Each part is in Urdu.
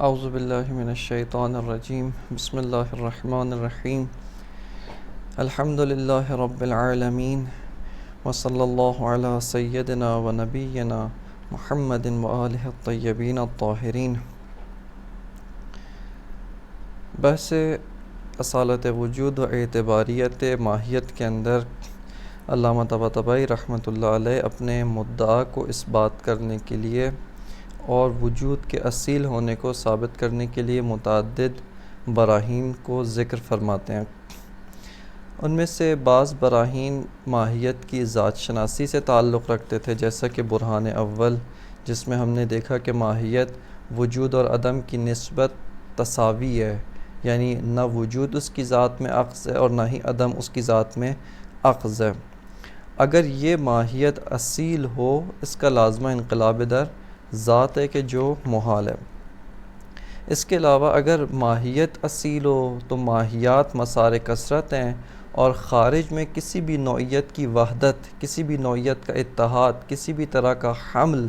اعوذ باللہ من الشیطان الرجیم بسم اللہ الرحمن الرحیم الحمد للہ رب العالمین وصلی اللہ علی سیدنا و نبینا محمد و آلہ الطیبین الطاہرین۔ بحث اصالت وجود و اعتباریت ماہیت کے اندر علامہ طباطبائی رحمۃ اللہ علیہ اپنے مدعا کو اس بات کرنے کے لیے اور وجود کے اصیل ہونے کو ثابت کرنے کے لیے متعدد براہین کو ذکر فرماتے ہیں۔ ان میں سے بعض براہین ماہیت کی ذات شناسی سے تعلق رکھتے تھے، جیسا کہ برہان اول، جس میں ہم نے دیکھا کہ ماہیت وجود اور عدم کی نسبت تساوی ہے، یعنی نہ وجود اس کی ذات میں اخذ ہے اور نہ ہی عدم اس کی ذات میں اخذ ہے۔ اگر یہ ماہیت اصیل ہو، اس کا لازمہ انقلاب در ذات ہے کہ جو محال ہے۔ اس کے علاوہ اگر ماہیت اصیل ہو تو ماہیات مسار کثرت ہیں، اور خارج میں کسی بھی نوعیت کی وحدت، کسی بھی نوعیت کا اتحاد، کسی بھی طرح کا حمل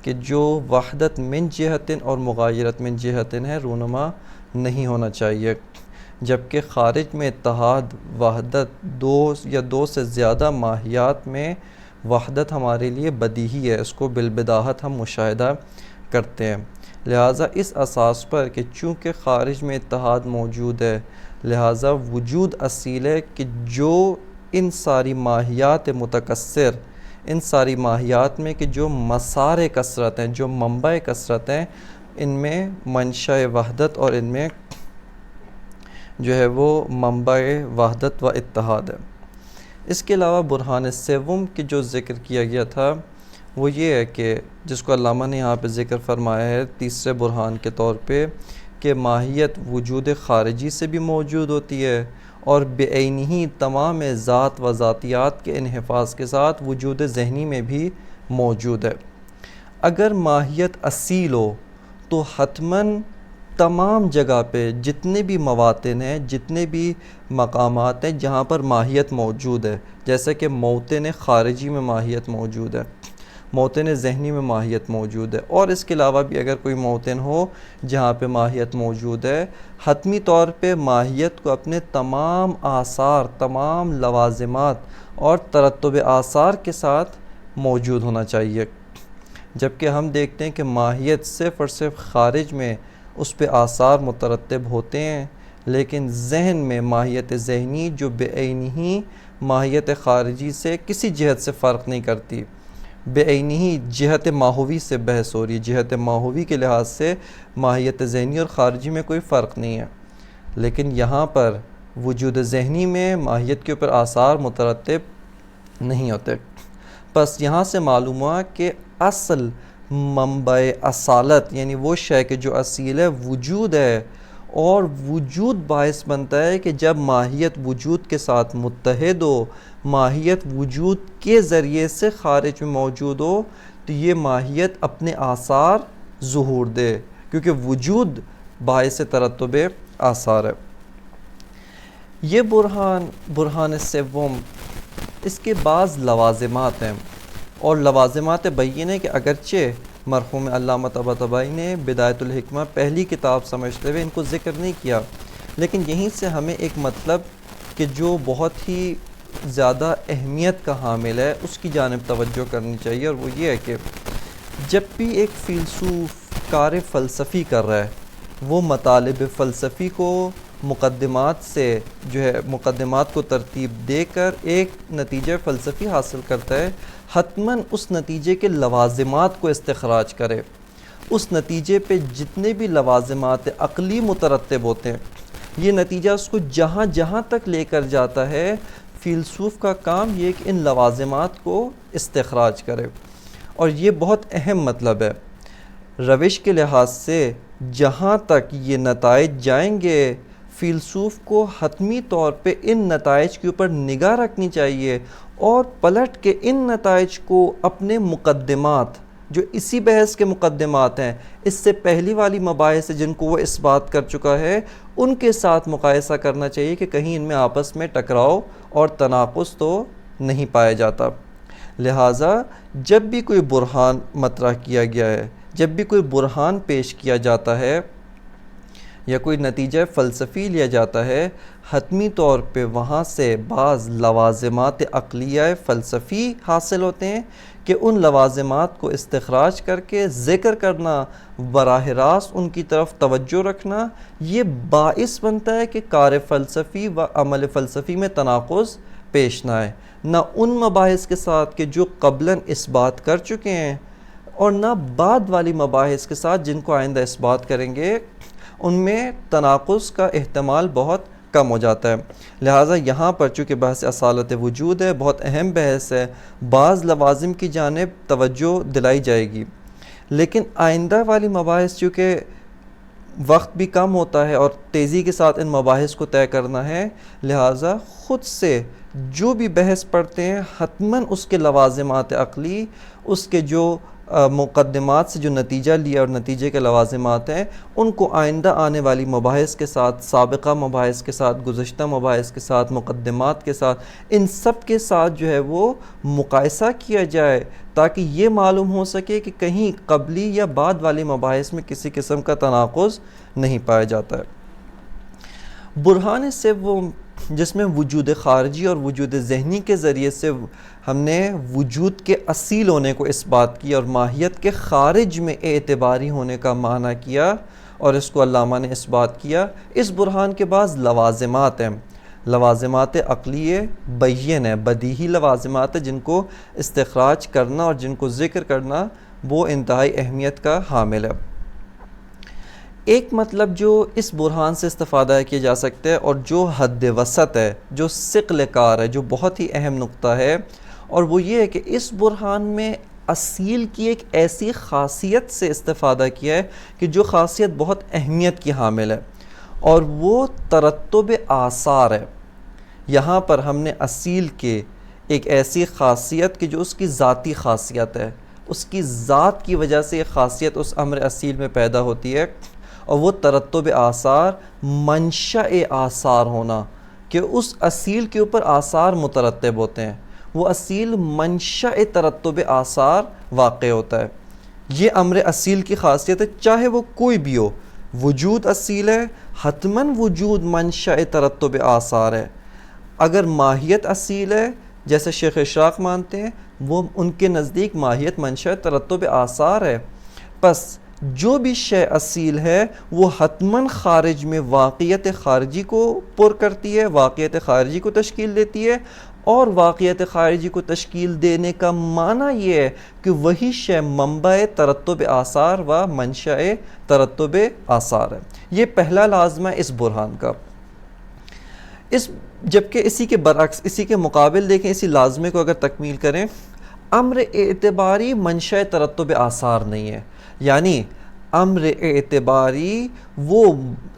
کہ جو وحدت من جہتن اور مغایرت من جہتن ہے رونما نہیں ہونا چاہیے، جبکہ خارج میں اتحاد، وحدت، دو یا دو سے زیادہ ماہیات میں وحدت ہمارے لیے بدیہی ہے، اس کو بالبداہت ہم مشاہدہ کرتے ہیں۔ لہٰذا اس اساس پر کہ چونکہ خارج میں اتحاد موجود ہے، لہٰذا وجود اصیل ہے کہ جو ان ساری ماہیات متکثر، ان ساری ماہیات میں کہ جو مسار کثرت ہیں، جو منبع کثرت ہیں، ان میں منشأ وحدت اور ان میں جو ہے وہ منبع وحدت و اتحاد ہے۔ اس کے علاوہ برہان سوم کی جو ذکر کیا گیا تھا وہ یہ ہے کہ جس کو علامہ نے یہاں پہ ذکر فرمایا ہے تیسرے برہان کے طور پہ، کہ ماہیت وجود خارجی سے بھی موجود ہوتی ہے اور بعینہ تمام ذات و ذاتیات کے انحفاظ کے ساتھ وجود ذہنی میں بھی موجود ہے۔ اگر ماہیت اصیل ہو تو حتماً تمام جگہ پہ جتنے بھی مواطن ہیں، جتنے بھی مقامات ہیں جہاں پر ماہیت موجود ہے، جیسا کہ موطن خارجی میں ماہیت موجود ہے، موطن ذہنی میں ماہیت موجود ہے، اور اس کے علاوہ بھی اگر کوئی موطن ہو جہاں پہ ماہیت موجود ہے، حتمی طور پہ ماہیت کو اپنے تمام آثار، تمام لوازمات اور ترتب آثار کے ساتھ موجود ہونا چاہیے۔ جبکہ ہم دیکھتے ہیں کہ ماہیت صرف اور صرف خارج میں اس پہ آثار مترتب ہوتے ہیں، لیکن ذہن میں ماہیت ذہنی جو بعینہ ماہیت خارجی سے کسی جہت سے فرق نہیں کرتی، بعینہ جہت ماہوی سے بحث ہو رہی ہے، جہت ماہوی کے لحاظ سے ماہیت ذہنی اور خارجی میں کوئی فرق نہیں ہے، لیکن یہاں پر وجود ذہنی میں ماہیت کے اوپر آثار مترتب نہیں ہوتے۔ بس یہاں سے معلوم ہوا کہ اصل منبع اصالت یعنی وہ شے کہ جو اصیل ہے وجود ہے، اور وجود باعث بنتا ہے کہ جب ماہیت وجود کے ساتھ متحد ہو، ماہیت وجود کے ذریعے سے خارج میں موجود ہو، تو یہ ماہیت اپنے آثار ظہور دے، کیونکہ وجود باعث ترتب آثار ہے۔ یہ برہان سوم، اس کے بعض لوازمات ہیں، اور لوازمات بینہ کہ اگرچہ مرحوم علامہ طباطبائی نے بدایت الحکمہ پہلی کتاب سمجھتے ہوئے ان کو ذکر نہیں کیا، لیکن یہیں سے ہمیں ایک مطلب کہ جو بہت ہی زیادہ اہمیت کا حامل ہے اس کی جانب توجہ کرنی چاہیے، اور وہ یہ ہے کہ جب بھی ایک فیلسوف کار فلسفی کر رہا ہے، وہ مطالب فلسفی کو مقدمات سے جو ہے مقدمات کو ترتیب دے کر ایک نتیجہ فلسفی حاصل کرتا ہے، حتماً اس نتیجے کے لوازمات کو استخراج کرے، اس نتیجے پہ جتنے بھی لوازمات عقلی مترتب ہوتے ہیں، یہ نتیجہ اس کو جہاں جہاں تک لے کر جاتا ہے، فیلسوف کا کام یہ کہ ان لوازمات کو استخراج کرے، اور یہ بہت اہم مطلب ہے۔ روش کے لحاظ سے جہاں تک یہ نتائج جائیں گے، فیلسوف کو حتمی طور پہ ان نتائج کے اوپر نگاہ رکھنی چاہیے، اور پلٹ کے ان نتائج کو اپنے مقدمات جو اسی بحث کے مقدمات ہیں، اس سے پہلی والی مباحث جن کو وہ اس بات کر چکا ہے، ان کے ساتھ مقایسہ کرنا چاہیے کہ کہیں ان میں آپس میں ٹکراؤ اور تناقض تو نہیں پایا جاتا۔ لہٰذا جب بھی کوئی برہان مطرح کیا گیا ہے، جب بھی کوئی برہان پیش کیا جاتا ہے، یا کوئی نتیجہ فلسفی لیا جاتا ہے، حتمی طور پہ وہاں سے بعض لوازمات عقلیہ فلسفی حاصل ہوتے ہیں کہ ان لوازمات کو استخراج کر کے ذکر کرنا، براہ راست ان کی طرف توجہ رکھنا، یہ باعث بنتا ہے کہ کار فلسفی و عمل فلسفی میں تناقض پیش نہ آئے، نہ ان مباحث کے ساتھ کہ جو قبلاً اس بات کر چکے ہیں، اور نہ بعد والی مباحث کے ساتھ جن کو آئندہ اس بات کریں گے، ان میں تناقض کا احتمال بہت کم ہو جاتا ہے۔ لہٰذا یہاں پر چونکہ بحث اصالت وجود ہے، بہت اہم بحث ہے، بعض لوازم کی جانب توجہ دلائی جائے گی، لیکن آئندہ والی مباحث چونکہ وقت بھی کم ہوتا ہے اور تیزی کے ساتھ ان مباحث کو طے کرنا ہے، لہٰذا خود سے جو بھی بحث پڑھتے ہیں حتماً اس کے لوازمات عقلی، اس کے جو مقدمات سے جو نتیجہ لیا اور نتیجے کے لوازمات ہیں، ان کو آئندہ آنے والی مباحث کے ساتھ، سابقہ مباحث کے ساتھ، گزشتہ مباحث کے ساتھ، مقدمات کے ساتھ، ان سب کے ساتھ جو ہے وہ مقایسہ کیا جائے، تاکہ یہ معلوم ہو سکے کہ کہیں قبلی یا بعد والی مباحث میں کسی قسم کا تناقض نہیں پایا جاتا ہے۔ برہان سے وہ جس میں وجود خارجی اور وجود ذہنی کے ذریعے سے ہم نے وجود کے اصیل ہونے کو اس بات کیا اور ماہیت کے خارج میں اعتباری ہونے کا معنی کیا، اور اس کو علامہ نے اس بات کیا۔ اس برہان کے بعض لوازمات ہیں، لوازمات عقلیہ بین ہے، بدیہی لوازمات ہیں، جن کو استخراج کرنا اور جن کو ذکر کرنا وہ انتہائی اہمیت کا حامل ہے۔ ایک مطلب جو اس برہان سے استفادہ کیا جا سکتا ہے اور جو حد وسط ہے، جو ثقل کار ہے، جو بہت ہی اہم نقطہ ہے، اور وہ یہ ہے کہ اس برہان میں اصیل کی ایک ایسی خاصیت سے استفادہ کیا ہے کہ جو خاصیت بہت اہمیت کی حامل ہے، اور وہ ترتب آثار ہے۔ یہاں پر ہم نے اصیل کے ایک ایسی خاصیت کہ جو اس کی ذاتی خاصیت ہے، اس کی ذات کی وجہ سے یہ خاصیت اس امر اصیل میں پیدا ہوتی ہے، اور وہ ترتب آثار، منشأ آثار ہونا، کہ اس اصیل کے اوپر آثار مترتب ہوتے ہیں، وہ اصیل منشأ ترتب آثار واقع ہوتا ہے۔ یہ امر اصیل کی خاصیت ہے، چاہے وہ کوئی بھی ہو۔ وجود اصیل ہے، حتماً وجود منشأ ترتب آثار ہے۔ اگر ماہیت اصیل ہے، جیسے شیخ اشراق مانتے ہیں، وہ ان کے نزدیک ماہیت منشأ ترتب آثار ہے۔ پس جو بھی شے اصیل ہے وہ حتماً خارج میں واقعیت خارجی کو پر کرتی ہے، واقعیت خارجی کو تشکیل دیتی ہے، اور واقعیت خارجی کو تشکیل دینے کا معنی یہ ہے کہ وہی شے منبع ترتب آثار و منشأ ترتب آثار ہے۔ یہ پہلا لازمہ ہے اس برہان کا۔ جبکہ اسی کے برعکس، اسی کے مقابل دیکھیں، اسی لازمے کو اگر تکمیل کریں، امر اعتباری منشأ ترتب آثار نہیں ہے، یعنی امر اعتباری وہ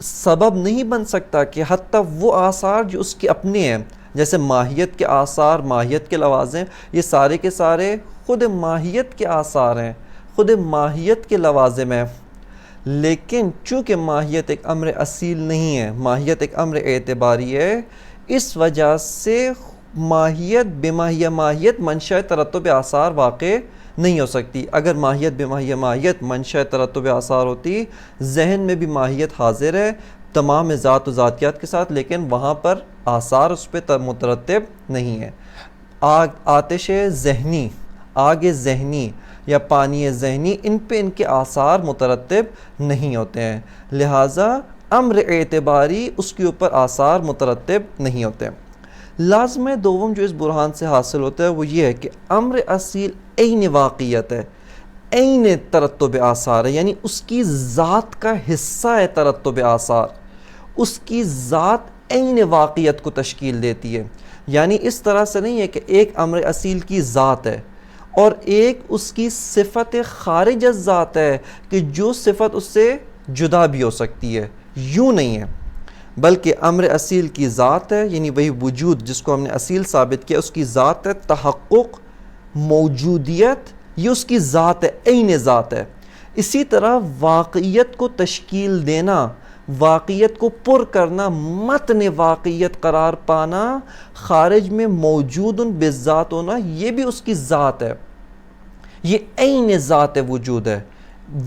سبب نہیں بن سکتا کہ حتیٰ وہ آثار جو اس کے اپنے ہیں، جیسے ماہیت کے آثار، ماہیت کے لوازم، یہ سارے کے سارے خود ماہیت کے آثار ہیں، خود ماہیت کے لوازم ہیں، لیکن چونکہ ماہیت ایک امر اصیل نہیں ہے، ماہیت ایک امر اعتباری ہے، اس وجہ سے ماہیت بماہیہ ماہیت منشأ ترتب آثار واقع نہیں ہو سکتی۔ اگر ماہیت بماہیہ ماہیت منشأ ترتب آثار ہوتی، ذہن میں بھی ماہیت حاضر ہے تمام ذات و ذاتیات کے ساتھ، لیکن وہاں پر آثار اس پہ مترتب نہیں ہے۔ آتش ذہنی، آگ ذہنی یا پانی ذہنی، ان پہ ان کے آثار مترتب نہیں ہوتے ہیں، لہٰذا امر اعتباری اس کے اوپر آثار مترتب نہیں ہوتے ہیں۔ لازمہ دوم جو اس برہان سے حاصل ہوتا ہے وہ یہ ہے کہ امر اصیل عین واقعیت ہے، عین ترتب آثار ہے، یعنی اس کی ذات کا حصہ ہے ترتب آثار، اس کی ذات عین واقعیت کو تشکیل دیتی ہے۔ یعنی اس طرح سے نہیں ہے کہ ایک امر اصیل کی ذات ہے اور ایک اس کی صفت خارج از ذات ہے کہ جو صفت اس سے جدا بھی ہو سکتی ہے، یوں نہیں ہے، بلکہ امر اصیل کی ذات ہے، یعنی وہی وجود جس کو ہم نے اصیل ثابت کیا، اس کی ذات ہے، تحقق، موجودیت، یہ اس کی ذات ہے، عین ذات ہے۔ اسی طرح واقعیت کو تشکیل دینا، واقعیت کو پر کرنا، متن واقعیت قرار پانا، خارج میں موجود بالذات ہونا، یہ بھی اس کی ذات ہے، یہ عین ذات وجود ہے۔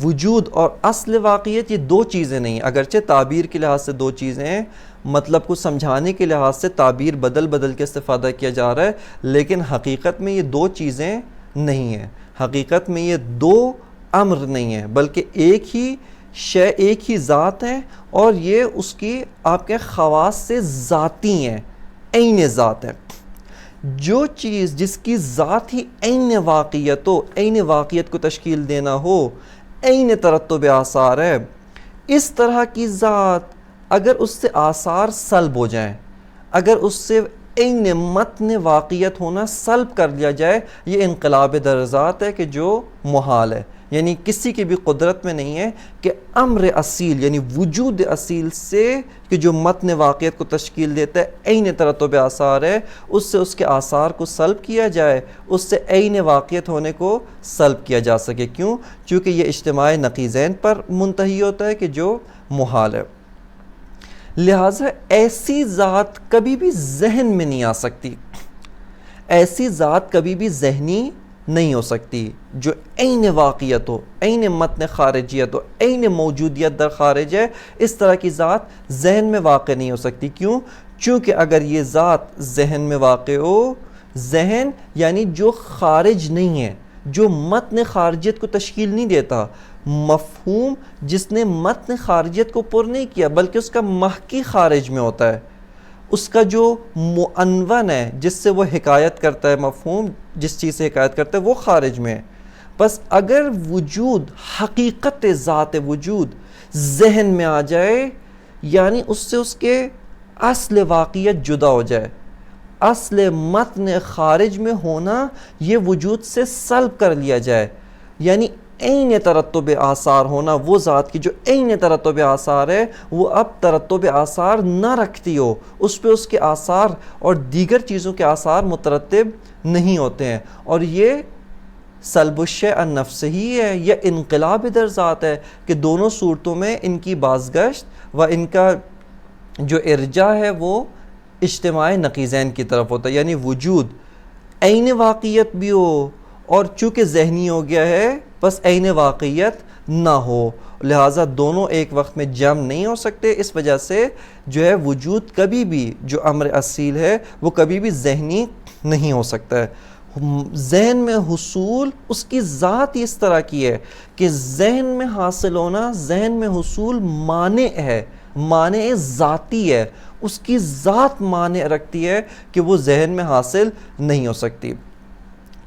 وجود اور اصل واقعیت یہ دو چیزیں نہیں ہیں، اگرچہ تعبیر کے لحاظ سے دو چیزیں ہیں، مطلب کو سمجھانے کے لحاظ سے تعبیر بدل بدل کے استفادہ کیا جا رہا ہے، لیکن حقیقت میں یہ دو چیزیں نہیں ہیں، حقیقت میں یہ دو امر نہیں ہیں، بلکہ ایک ہی شے، ایک ہی ذات ہے، اور یہ اس کی آپ کے خواص سے ذاتی ہیں، عین ذات ہے۔ جو چیز جس کی ذات ہی عین واقعیت ہو، عین واقعیت کو تشکیل دینا ہو، عین ترتب آثار ہے، اس طرح کی ذات اگر اس سے آثار سلب ہو جائیں، اگر اس سے عین متن واقعیت ہونا سلب کر لیا جائے، یہ انقلاب در ذات ہے کہ جو محال ہے، یعنی کسی کی بھی قدرت میں نہیں ہے کہ امر اصیل یعنی وجود اصیل سے کہ جو متن واقعیت کو تشکیل دیتا ہے، عین ترتب آثار ہے، اس سے اس کے آثار کو سلب کیا جائے، اس سے عین واقعیت ہونے کو سلب کیا جا سکے۔ کیوں؟ چونکہ یہ اجتماع نقیضین پر منتہی ہوتا ہے کہ جو محال ہے۔ لہٰذا ایسی ذات کبھی بھی ذہن میں نہیں آ سکتی، ایسی ذات کبھی بھی ذہنی نہیں ہو سکتی جو عین واقعیت ہو، عین متن خارجیت ہو، عین موجودیت در خارج ہے، اس طرح کی ذات ذہن میں واقع نہیں ہو سکتی۔ کیوں؟ چونکہ اگر یہ ذات ذہن میں واقع ہو، ذہن یعنی جو خارج نہیں ہے، جو متن خارجیت کو تشکیل نہیں دیتا، مفہوم جس نے متن خارجیت کو پر نہیں کیا بلکہ اس کا محکی خارج میں ہوتا ہے، اس کا جو معنون ہے جس سے وہ حکایت کرتا ہے، مفہوم جس چیز سے حکایت کرتا ہے وہ خارج میں ہے۔ بس اگر وجود، حقیقت ذات وجود ذہن میں آ جائے، یعنی اس سے اس کے اصل واقعیت جدا ہو جائے، اصل متن خارج میں ہونا یہ وجود سے سلب کر لیا جائے، یعنی عین ترتب آثار ہونا، وہ ذات کی جو عین ترتب آثار ہے وہ اب ترتب آثار نہ رکھتی ہو، اس پہ اس کے آثار اور دیگر چیزوں کے آثار مترتب نہیں ہوتے ہیں، اور یہ سلب الشیء عن نفسہ ہی ہے، یہ انقلاب در ذات ہے کہ دونوں صورتوں میں ان کی بازگشت و ان کا جو ارجاع ہے وہ اجتماع نقیضین کی طرف ہوتا ہے، یعنی وجود عین واقعیت بھی ہو اور چونکہ ذہنی ہو گیا ہے بس عین واقعیت نہ ہو، لہٰذا دونوں ایک وقت میں جمع نہیں ہو سکتے۔ اس وجہ سے جو ہے وجود کبھی بھی جو امر اصیل ہے وہ کبھی بھی ذہنی نہیں ہو سکتا ہے۔ ذہن میں حصول اس کی ذات ہی اس طرح کی ہے کہ ذہن میں حاصل ہونا، ذہن میں حصول مانع ہے، مانع ذاتی ہے، اس کی ذات مانع رکھتی ہے کہ وہ ذہن میں حاصل نہیں ہو سکتی۔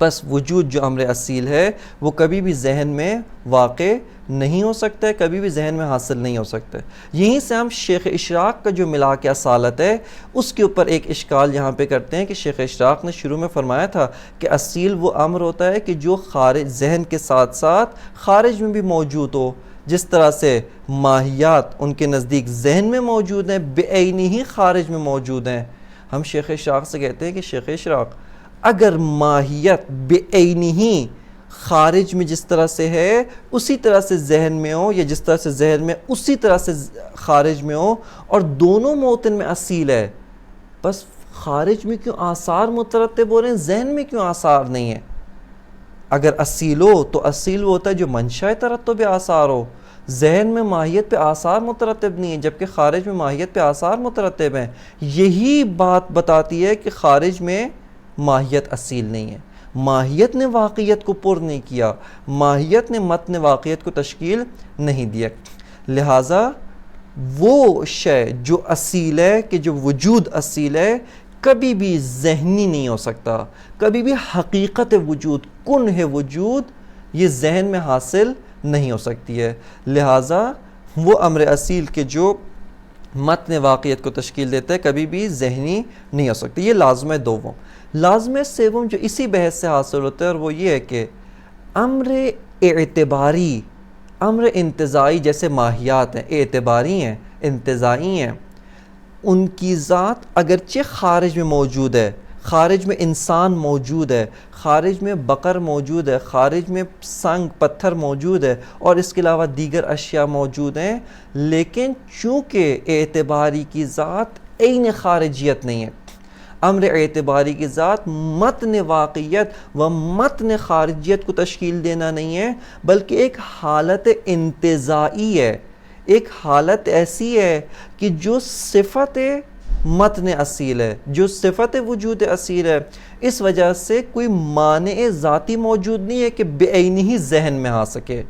بس وجود جو امر اصیل ہے وہ کبھی بھی ذہن میں واقع نہیں ہو سکتا ہے، کبھی بھی ذہن میں حاصل نہیں ہو سکتا ہے۔ یہیں سے ہم شیخ اشراق کا جو ملاک اصالت ہے اس کے اوپر ایک اشکال یہاں پہ کرتے ہیں کہ شیخ اشراق نے شروع میں فرمایا تھا کہ اصیل وہ امر ہوتا ہے کہ جو خارج ذہن کے ساتھ ساتھ خارج میں بھی موجود ہو، جس طرح سے ماہیات ان کے نزدیک ذہن میں موجود ہیں، بعینی ہی خارج میں موجود ہیں۔ ہم شیخ اشراق سے کہتے ہیں کہ شیخ اشراق اگر ماہیت بعینی ہی خارج میں جس طرح سے ہے اسی طرح سے ذہن میں ہو، یا جس طرح سے ذہن میں اسی طرح سے خارج میں ہو، اور دونوں موطن میں اصیل ہے، بس خارج میں کیوں آثار مترتب ہو رہے ہیں، ذہن میں کیوں آثار نہیں ہے؟ اگر اصیل ہو تو اصیل وہ ہوتا ہے جو منشأ ترتب آثار ہو، ذہن میں ماہیت پہ آثار مترتب نہیں ہیں جبکہ خارج میں ماہیت پہ آثار مترتب ہیں۔ یہی بات بتاتی ہے کہ خارج میں ماہیت اصیل نہیں ہے، ماہیت نے واقعیت کو پر نہیں کیا، ماہیت نے متن واقعیت کو تشکیل نہیں دیا، لہٰذا وہ شے جو اصیل ہے کہ جو وجود اصیل ہے کبھی بھی ذہنی نہیں ہو سکتا، کبھی بھی حقیقت وجود، کنہ وجود یہ ذہن میں حاصل نہیں ہو سکتی ہے، لہٰذا وہ امر اصیل کے جو متن واقعیت کو تشکیل دیتا ہے کبھی بھی ذہنی نہیں ہو سکتی۔ یہ لازمہ دوم۔ لازمہ سوم جو اسی بحث سے حاصل ہوتا ہے اور وہ یہ ہے کہ امر اعتباری، امر انتزاعی جیسے ماہیات ہیں، اعتباری ہیں، انتزاعی ہیں، ان کی ذات اگرچہ خارج میں موجود ہے، خارج میں انسان موجود ہے، خارج میں بقر موجود ہے، خارج میں سنگ پتھر موجود ہے اور اس کے علاوہ دیگر اشیاء موجود ہیں، لیکن چونکہ اعتباری کی ذات عین خارجیت نہیں ہے، امر اعتباری کی ذات متن واقعیت و متن خارجیت کو تشکیل دینا نہیں ہے، بلکہ ایک حالت انتزاعی ہے، ایک حالت ایسی ہے کہ جو صفت متن اصیل ہے، جو صفت وجود اصیل ہے. اس وجہ سے کوئی مانع ذاتی موجود نہیں ہے کہ بعینہ ہی ذہن میں آ سکے.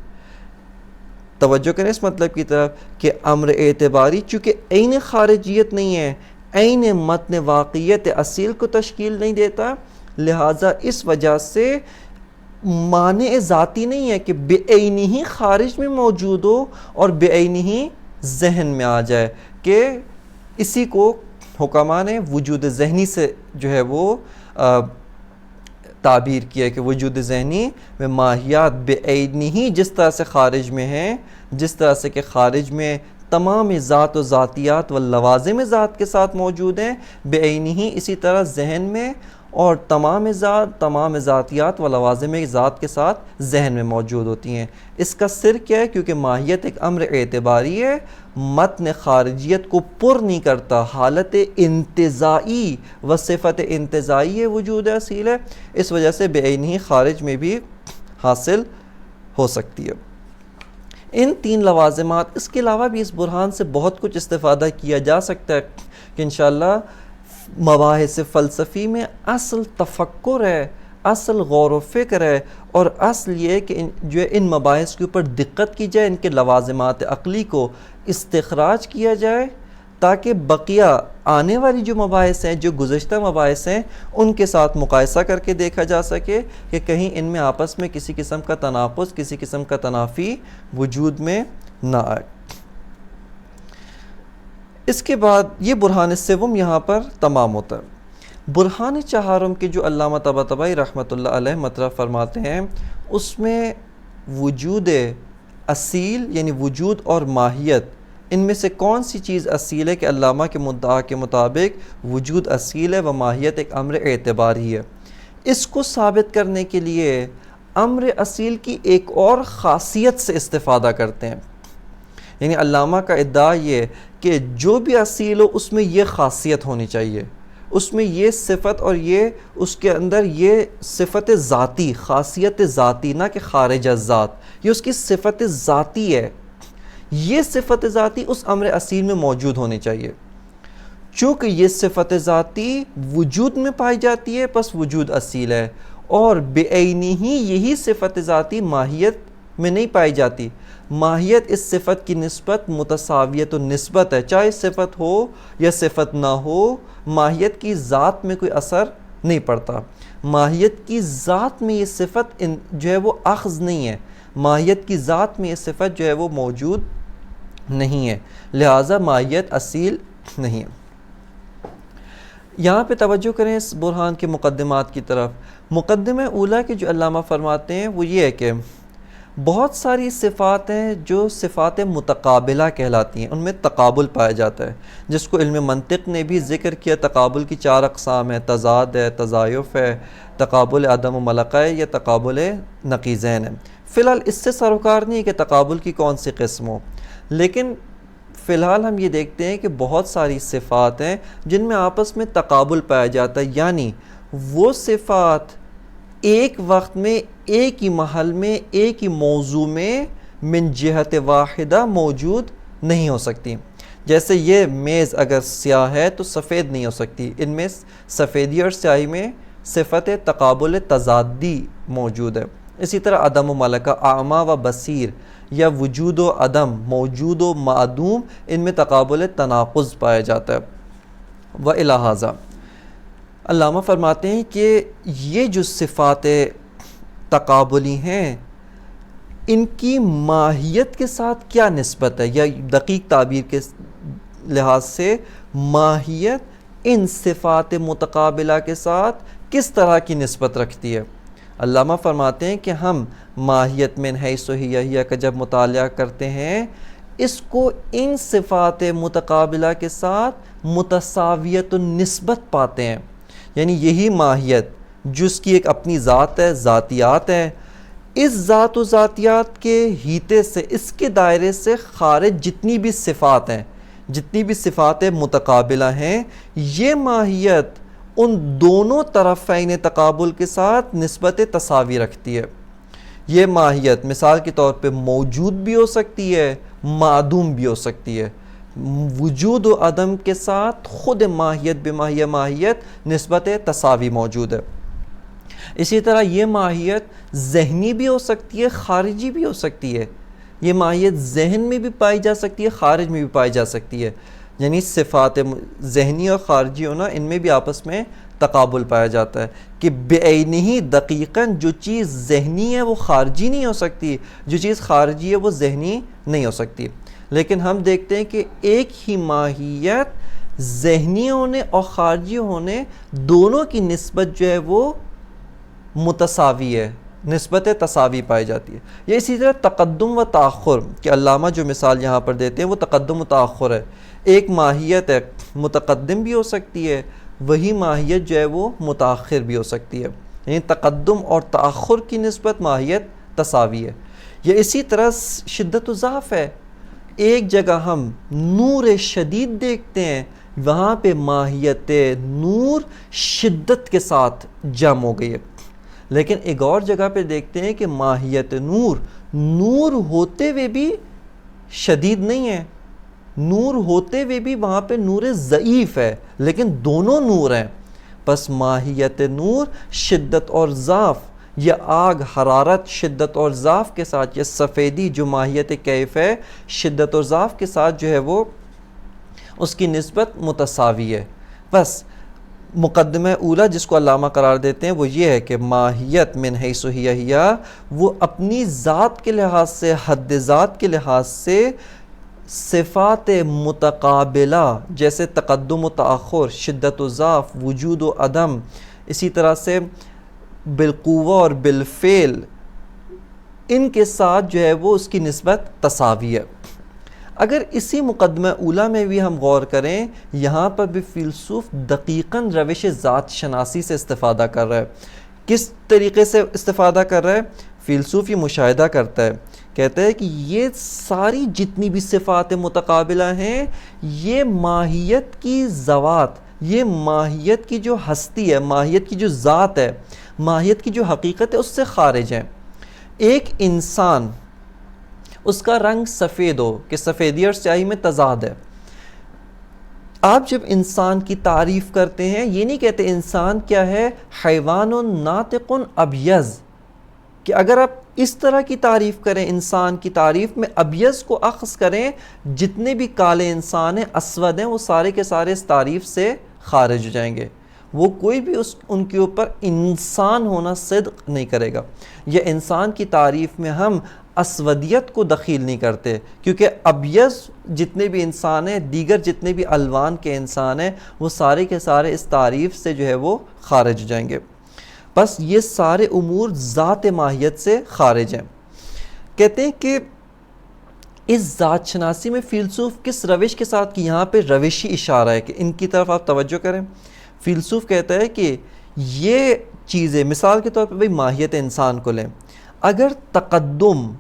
توجہ کریں اس مطلب کی طرف کہ امر اعتباری چونکہ عین خارجیت نہیں ہے، عین متن واقعیت اصیل کو تشکیل نہیں دیتا، لہٰذا اس وجہ سے مانع ذاتی نہیں ہے کہ بعینہ ہی خارج میں موجود ہو اور بعینہ ہی ذہن میں آ جائے، کہ اسی کو حکماء نے وجود ذہنی سے جو ہے وہ تعبیر کیا کہ وجود ذہنی میں ماہیات بعینہ ہی جس طرح سے خارج میں ہیں، جس طرح سے کہ خارج میں تمام ذات و ذاتیات و لوازم ذات کے ساتھ موجود ہیں، بعینہ ہی اسی طرح ذہن میں اور تمام ذاتیات و لوازم ذات کے ساتھ ذہن میں موجود ہوتی ہیں. اس کا سر کیا ہے؟ کیونکہ ماہیت ایک امر اعتباری ہے، متن خارجیت کو پر نہیں کرتا، حالت انتزاعی و صفت انتزاعی وجود اصیل ہے، اس وجہ سے بعینہ ہی خارج میں بھی حاصل ہو سکتی ہے. ان تین لوازمات، اس کے علاوہ بھی اس برہان سے بہت کچھ استفادہ کیا جا سکتا ہے کہ انشاءاللہ مباحث فلسفی میں اصل تفکر ہے، اصل غور و فکر ہے، اور اصل یہ کہ جو ان مباحث کے اوپر دقت کی جائے، ان کے لوازمات عقلی کو استخراج کیا جائے، تاکہ بقیہ آنے والی جو مباحث ہیں، جو گزشتہ مباحث ہیں، ان کے ساتھ مقایسہ کر کے دیکھا جا سکے کہ کہیں ان میں آپس میں کسی قسم کا تناقض، کسی قسم کا تنافی وجود میں نہ آئے. اس کے بعد یہ برہان سوم یہاں پر تمام ہوتا ہے. برہان چہارم کے جو علامہ طباطبائی رحمۃ اللہ علیہ مطرح فرماتے ہیں، اس میں وجود اصیل یعنی وجود اور ماہیت، ان میں سے کون سی چیز اصیل ہے کہ علامہ کے مدعا کے مطابق وجود اصیل ہے و ماہیت ایک امر اعتباری ہے. اس کو ثابت کرنے کے لیے امر اصیل کی ایک اور خاصیت سے استفادہ کرتے ہیں. یعنی علامہ کا ادعا یہ کہ جو بھی اصیل ہو اس میں یہ خاصیت ہونی چاہیے، اس میں یہ صفت اور یہ اس کے اندر یہ صفت ذاتی، خاصیت ذاتی، نہ کہ خارج از ذات، یہ اس کی صفت ذاتی ہے، یہ صفت ذاتی اس امر اصیل میں موجود ہونی چاہیے. چونکہ یہ صفت ذاتی وجود میں پائی جاتی ہے، پس وجود اصیل ہے، اور بعینہ ہی یہی صفت ذاتی ماہیت میں نہیں پائی جاتی. ماہیت اس صفت کی نسبت متساویت النسبت ہے، چاہے صفت ہو یا صفت نہ ہو، ماہیت کی ذات میں کوئی اثر نہیں پڑتا. ماہیت کی ذات میں یہ صفت جو ہے وہ اخذ نہیں ہے، ماہیت کی ذات میں یہ صفت جو ہے وہ موجود نہیں ہے، لہٰذا ماہیت اصیل نہیں ہے. یہاں پہ توجہ کریں اس برہان کے مقدمات کی طرف. مقدمہ اولیٰ کے جو علامہ فرماتے ہیں وہ یہ ہے کہ بہت ساری صفات ہیں جو صفات متقابلہ کہلاتی ہیں، ان میں تقابل پایا جاتا ہے، جس کو علم منطق نے بھی ذکر کیا. تقابل کی 4 اقسام ہیں، تضاد ہے، تضایف ہے، تقابل عدم و ملقہ ہے، یا تقابل نقیضین ہے. فی الحال اس سے سروکار نہیں ہے کہ تقابل کی کون سی قسم ہو، لیکن فی الحال ہم یہ دیکھتے ہیں کہ بہت ساری صفات ہیں جن میں آپس میں تقابل پایا جاتا ہے، یعنی وہ صفات ایک وقت میں ایک ہی محل میں ایک ہی موضوع میں من جہت واحدہ موجود نہیں ہو سکتی. جیسے یہ میز اگر سیاہ ہے تو سفید نہیں ہو سکتی، ان میں سفیدی اور سیاہی میں صفت تقابل تضادی موجود ہے. اسی طرح عدم و ملکہ، اعمیٰ و بصیر، یا وجود و عدم، موجود و معدوم، ان میں تقابل تناقض پایا جاتا ہے. وَإِلَى هَذَا علامہ فرماتے ہیں کہ یہ جو صفات تقابلی ہیں، ان کی ماہیت کے ساتھ کیا نسبت ہے، یا دقیق تعبیر کے لحاظ سے ماہیت ان صفات متقابلہ کے ساتھ کس طرح کی نسبت رکھتی ہے. علامہ فرماتے ہیں کہ ہم ماہیت من حیث ہیہ کا جب مطالعہ کرتے ہیں، اس کو ان صفات متقابلہ کے ساتھ متساویت النسبت پاتے ہیں. یعنی یہی ماہیت جس کی ایک اپنی ذات ہے، ذاتیات ہے، اس ذات و ذاتیات کے ہیتے سے، اس کے دائرے سے خارج جتنی بھی صفات ہیں، جتنی بھی صفات متقابلہ ہیں، یہ ماہیت ان دونوں طرفین تقابل کے ساتھ نسبت تساوی رکھتی ہے۔ یہ ماہیت مثال کے طور پہ موجود بھی ہو سکتی ہے، معدوم بھی ہو سکتی ہے۔ وجود و عدم کے ساتھ خود ماہیت بماہیہ ماہیت نسبت تساوی موجود ہے۔ اسی طرح یہ ماہیت ذہنی بھی ہو سکتی ہے، خارجی بھی ہو سکتی ہے۔ یہ ماہیت ذہن میں بھی پائی جا سکتی ہے، خارج میں بھی پائی جا سکتی ہے، یعنی صفات ذہنی اور خارجی ہونا، ان میں بھی آپس میں تقابل پایا جاتا ہے کہ بعینہ دقیقاً جو چیز ذہنی ہے وہ خارجی نہیں ہو سکتی، جو چیز خارجی ہے وہ ذہنی نہیں ہو سکتی۔ لیکن ہم دیکھتے ہیں کہ ایک ہی ماہیت ذہنی ہونے اور خارجی ہونے دونوں کی نسبت جو ہے وہ متساوی ہے، نسبت تساوی پائی جاتی ہے۔ یہ اسی طرح تقدم و تاخر کہ علامہ جو مثال یہاں پر دیتے ہیں وہ تقدم و تاخر ہے۔ ایک ماہیت ہے متقدم بھی ہو سکتی ہے، وہی ماہیت جو ہے وہ متاخر بھی ہو سکتی ہے، یعنی تقدم اور تاخر کی نسبت ماہیت تساوی ہے۔ یہ اسی طرح شدت و ضعف ہے۔ ایک جگہ ہم نور شدید دیکھتے ہیں، وہاں پہ ماہیت نور شدت کے ساتھ جمع ہو گئی ہے، لیکن ایک اور جگہ پہ دیکھتے ہیں کہ ماہیت نور ہوتے ہوئے بھی شدید نہیں ہے، نور ہوتے ہوئے بھی وہاں پہ نور ضعیف ہے، لیکن دونوں نور ہیں۔ پس ماہیت نور شدت اور ضعف، یا آگ حرارت شدت اور ضعف کے ساتھ، یا سفیدی جو ماہیت کیف ہے شدت اور ضعف کے ساتھ جو ہے وہ اس کی نسبت متساوی ہے۔ بس مقدمہ اولا جس کو علامہ قرار دیتے ہیں وہ یہ ہے کہ ماہیت من حیث ہی وہ اپنی ذات کے لحاظ سے، حد ذات کے لحاظ سے صفات متقابلہ جیسے تقدم و تاخر، شدت و ضعف، وجود و عدم، اسی طرح سے بالقوہ اور بالفعل، ان کے ساتھ جو ہے وہ اس کی نسبت تساوی ہے۔ اگر اسی مقدمہ اولا میں بھی ہم غور کریں، یہاں پر بھی فیلسوف دقیقاً روش ذات شناسی سے استفادہ کر رہا ہے۔ کس طریقے سے استفادہ کر رہا ہے؟ فیلسوف یہ مشاہدہ کرتا ہے، کہتا ہے کہ یہ ساری جتنی بھی صفات متقابلہ ہیں یہ ماہیت کی ذوات، یہ ماہیت کی جو ہستی ہے، ماہیت کی جو ذات ہے، ماہیت کی جو حقیقت ہے اس سے خارج ہیں۔ ایک انسان، اس کا رنگ سفید ہو کہ سفیدی اور سیاہی میں تضاد ہے، آپ جب انسان کی تعریف کرتے ہیں یہ نہیں کہتے انسان کیا ہے، حیوان ناطق ابیض، کہ اگر آپ اس طرح کی تعریف کریں انسان کی تعریف میں ابیض کو اخذ کریں، جتنے بھی کالے انسان ہیں اسود ہیں وہ سارے کے سارے اس تعریف سے خارج ہو جائیں گے، وہ کوئی بھی ان کے اوپر انسان ہونا صدق نہیں کرے گا۔ یا انسان کی تعریف میں ہم اسودیت کو دخیل نہیں کرتے، کیونکہ ابیض جتنے بھی انسان ہیں، دیگر جتنے بھی الوان کے انسان ہیں، وہ سارے کے سارے اس تعریف سے جو ہے وہ خارج ہو جائیں گے۔ بس یہ سارے امور ذات ماہیت سے خارج ہیں۔ کہتے ہیں کہ اس ذات شناسی میں فیلسوف کس روش کے ساتھ، کہ یہاں پہ روشی اشارہ ہے کہ ان کی طرف آپ توجہ کریں۔ فیلسوف کہتا ہے کہ یہ چیزیں مثال کے طور پہ ماہیت انسان کو لیں، اگر تقدم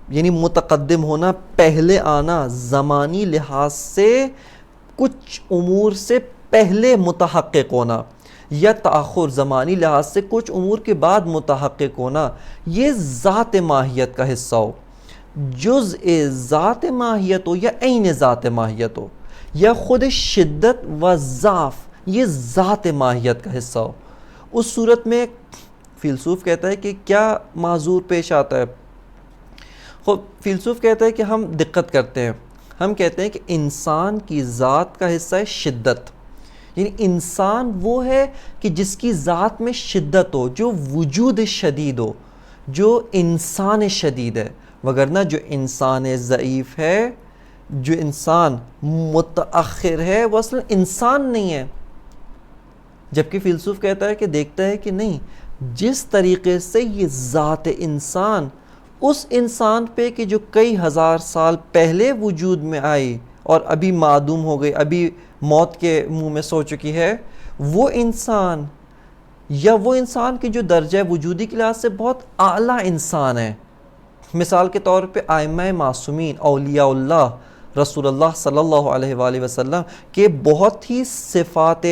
یعنی متقدم ہونا، پہلے آنا، زمانی لحاظ سے کچھ امور سے پہلے متحقق ہونا، یا تاخر زمانی لحاظ سے کچھ امور کے بعد متحقق ہونا، یہ ذات ماہیت کا حصہ ہو، جزء ذات ماہیت ہو یا عین ذات ماہیت ہو، یا خود شدت و ضعف یہ ذات ماہیت کا حصہ ہو، اس صورت میں فیلسوف کہتا ہے کہ کیا معذور پیش آتا ہے؟ خود فیلسوف کہتا ہے کہ ہم دقت کرتے ہیں، ہم کہتے ہیں کہ انسان کی ذات کا حصہ ہے شدت، یعنی انسان وہ ہے کہ جس کی ذات میں شدت ہو، جو وجود شدید ہو، جو انسان شدید ہے، وگرنہ جو انسان ضعیف ہے، جو انسان متأخر ہے، وہ اصلا انسان نہیں ہے۔ جبکہ فیلسوف کہتا ہے کہ دیکھتا ہے کہ نہیں، جس طریقے سے یہ ذات انسان اس انسان پہ کہ جو کئی ہزار سال پہلے وجود میں آئی اور ابھی معدوم ہو گئی، ابھی موت کے منہ میں سو چکی ہے، وہ انسان، یا وہ انسان کی جو درجہ وجودی کے لحاظ سے بہت اعلیٰ انسان ہے۔ مثال کے طور پہ ائمہ معصومین، اولیاء اللہ، رسول اللہ صلی اللہ علیہ وآلہ وسلم کے بہت ہی صفات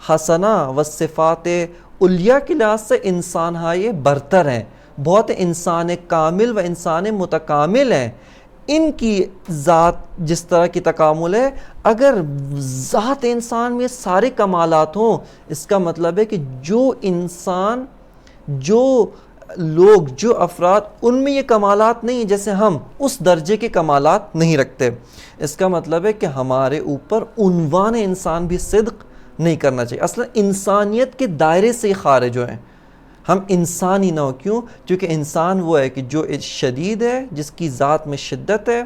حسنہ و صفات علیہ کے لحاظ سے انسان یہ برتر ہیں، بہت انسان کامل و انسان متکامل ہیں. ان کی ذات جس طرح کی تکامل ہے، اگر ذات انسان میں سارے کمالات ہوں، اس کا مطلب ہے کہ جو انسان، جو لوگ، جو افراد ان میں یہ کمالات نہیں ہیں، جیسے ہم اس درجے کے کمالات نہیں رکھتے. اس کا مطلب ہے کہ ہمارے اوپر عنوان انسان بھی صدق نہیں کرنا چاہیے. اصلا انسانیت کے دائرے سے خارج ہوئے ہیں، ہم انسان ہی نہ ہو. کیوں؟ کیونکہ انسان وہ ہے کہ جو شدید ہے، جس کی ذات میں شدت ہے،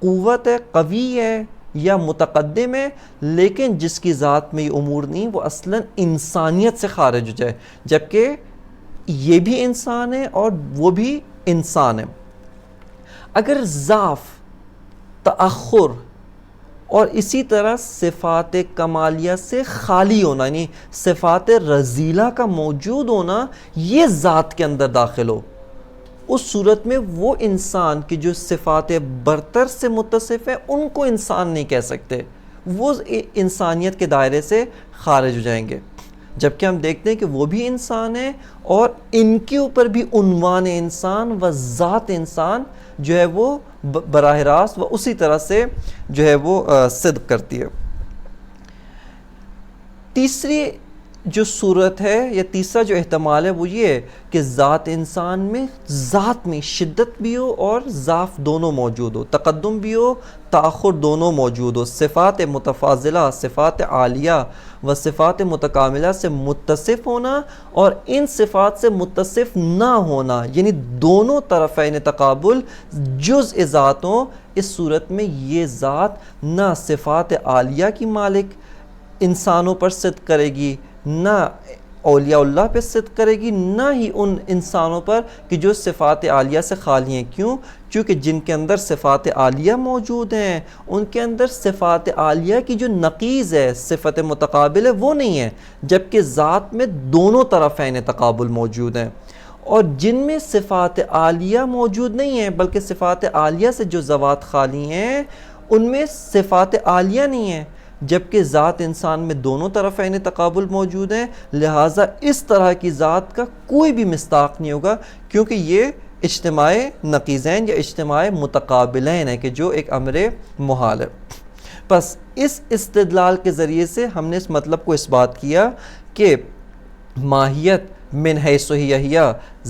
قوت ہے، قوی ہے یا متقدم ہے، لیکن جس کی ذات میں یہ امور نہیں، وہ اصلاً انسانیت سے خارج ہو جائے. جبکہ یہ بھی انسان ہے اور وہ بھی انسان ہے. اگر ضعف، تأخر اور اسی طرح صفات کمالیہ سے خالی ہونا، یعنی صفات رذیلہ کا موجود ہونا، یہ ذات کے اندر داخل ہو، اس صورت میں وہ انسان کی جو صفات برتر سے متصف ہے ان کو انسان نہیں کہہ سکتے، وہ انسانیت کے دائرے سے خارج ہو جائیں گے. جبکہ ہم دیکھتے ہیں کہ وہ بھی انسان ہیں اور ان کے اوپر بھی عنوان انسان و ذات انسان جو ہے وہ براہ راست و اسی طرح سے جو ہے وہ صدق کرتی ہے. تیسری جو صورت ہے یا تیسرا جو احتمال ہے وہ یہ ہے کہ ذات انسان میں ذات میں شدت بھی ہو اور ضعف دونوں موجود ہو، تقدم بھی ہو، تأخر دونوں موجود ہو. صفات متفاضلہ، صفات عالیہ و صفات متکاملہ سے متصف ہونا اور ان صفات سے متصف نہ ہونا، یعنی دونوں طرفین تقابل جزء ذات ہوں. اس صورت میں یہ ذات نہ صفات عالیہ کی مالک انسانوں پر صدق کرے گی، نہ اولیاء اللہ پہ صدق کرے گی، نہ ہی ان انسانوں پر کہ جو صفات عالیہ سے خالی ہیں. کیوں؟ چونکہ جن کے اندر صفات عالیہ موجود ہیں ان کے اندر صفات عالیہ کی جو نقیض ہے، صفت متقابل ہے، وہ نہیں ہے. جبکہ ذات میں دونوں طرفین تقابل موجود ہیں. اور جن میں صفات عالیہ موجود نہیں ہیں بلکہ صفات عالیہ سے جو ذوات خالی ہیں ان میں صفات عالیہ نہیں ہیں، جبکہ ذات انسان میں دونوں طرفین تقابل موجود ہیں. لہٰذا اس طرح کی ذات کا کوئی بھی مصداق نہیں ہوگا، کیونکہ یہ اجتماع نقیضین یا اجتماع متقابلین ہے کہ جو ایک امر محال ہے. بس اس استدلال کے ذریعے سے ہم نے اس مطلب کو اس بات کیا کہ ماہیت من حیث ہی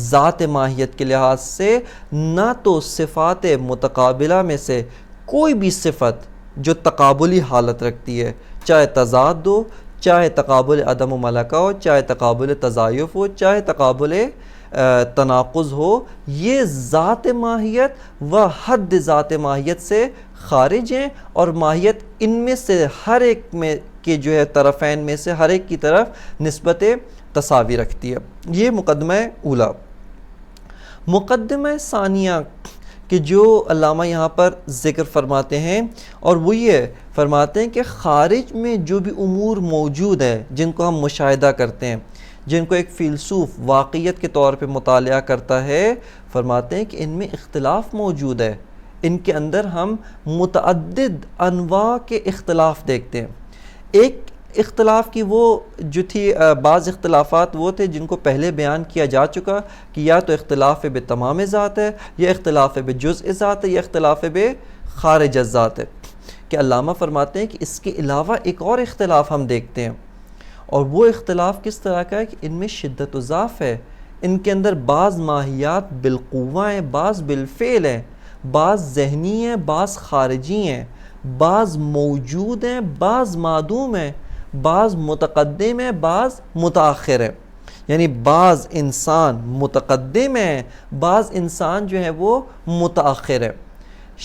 ذات ماہیت کے لحاظ سے نہ تو صفات متقابلہ میں سے کوئی بھی صفت جو تقابلی حالت رکھتی ہے، چاہے تضاد ہو، چاہے تقابل عدم و ملکہ ہو، چاہے تقابل تضایف ہو، چاہے تقابل تناقض ہو، یہ ذات ماہیت و حد ذات ماہیت سے خارج ہیں. اور ماہیت ان میں سے ہر ایک میں کے جو ہے طرفین میں سے ہر ایک کی طرف نسبت تساوی رکھتی ہے. یہ مقدمہ اولا. مقدمہ ثانیہ کہ جو علامہ یہاں پر ذکر فرماتے ہیں، اور وہ یہ فرماتے ہیں کہ خارج میں جو بھی امور موجود ہے جن کو ہم مشاہدہ کرتے ہیں، جن کو ایک فیلسوف واقعیت کے طور پہ مطالعہ کرتا ہے، فرماتے ہیں کہ ان میں اختلاف موجود ہے. ان کے اندر ہم متعدد انواع کے اختلاف دیکھتے ہیں. ایک اختلاف کی وہ جو تھی، بعض اختلافات وہ تھے جن کو پہلے بیان کیا جا چکا کہ یا تو اختلاف بتمام ذات ہے، یا اختلاف بجزء ذات ہے، یا اختلاف بخارج ذات ہے. کہ علامہ فرماتے ہیں کہ اس کے علاوہ ایک اور اختلاف ہم دیکھتے ہیں، اور وہ اختلاف کس طرح کا ہے کہ ان میں شدت و ضعف ہے. ان کے اندر بعض ماہیات بالقوہ ہیں، بعض بالفعل ہیں، بعض ذہنی ہیں، بعض خارجی ہیں، بعض موجود ہیں، بعض معدوم ہیں، بعض متقدم ہیں، بعض متاخر ہیں. یعنی بعض انسان متقدم ہیں، بعض انسان جو ہے وہ متاخر ہے.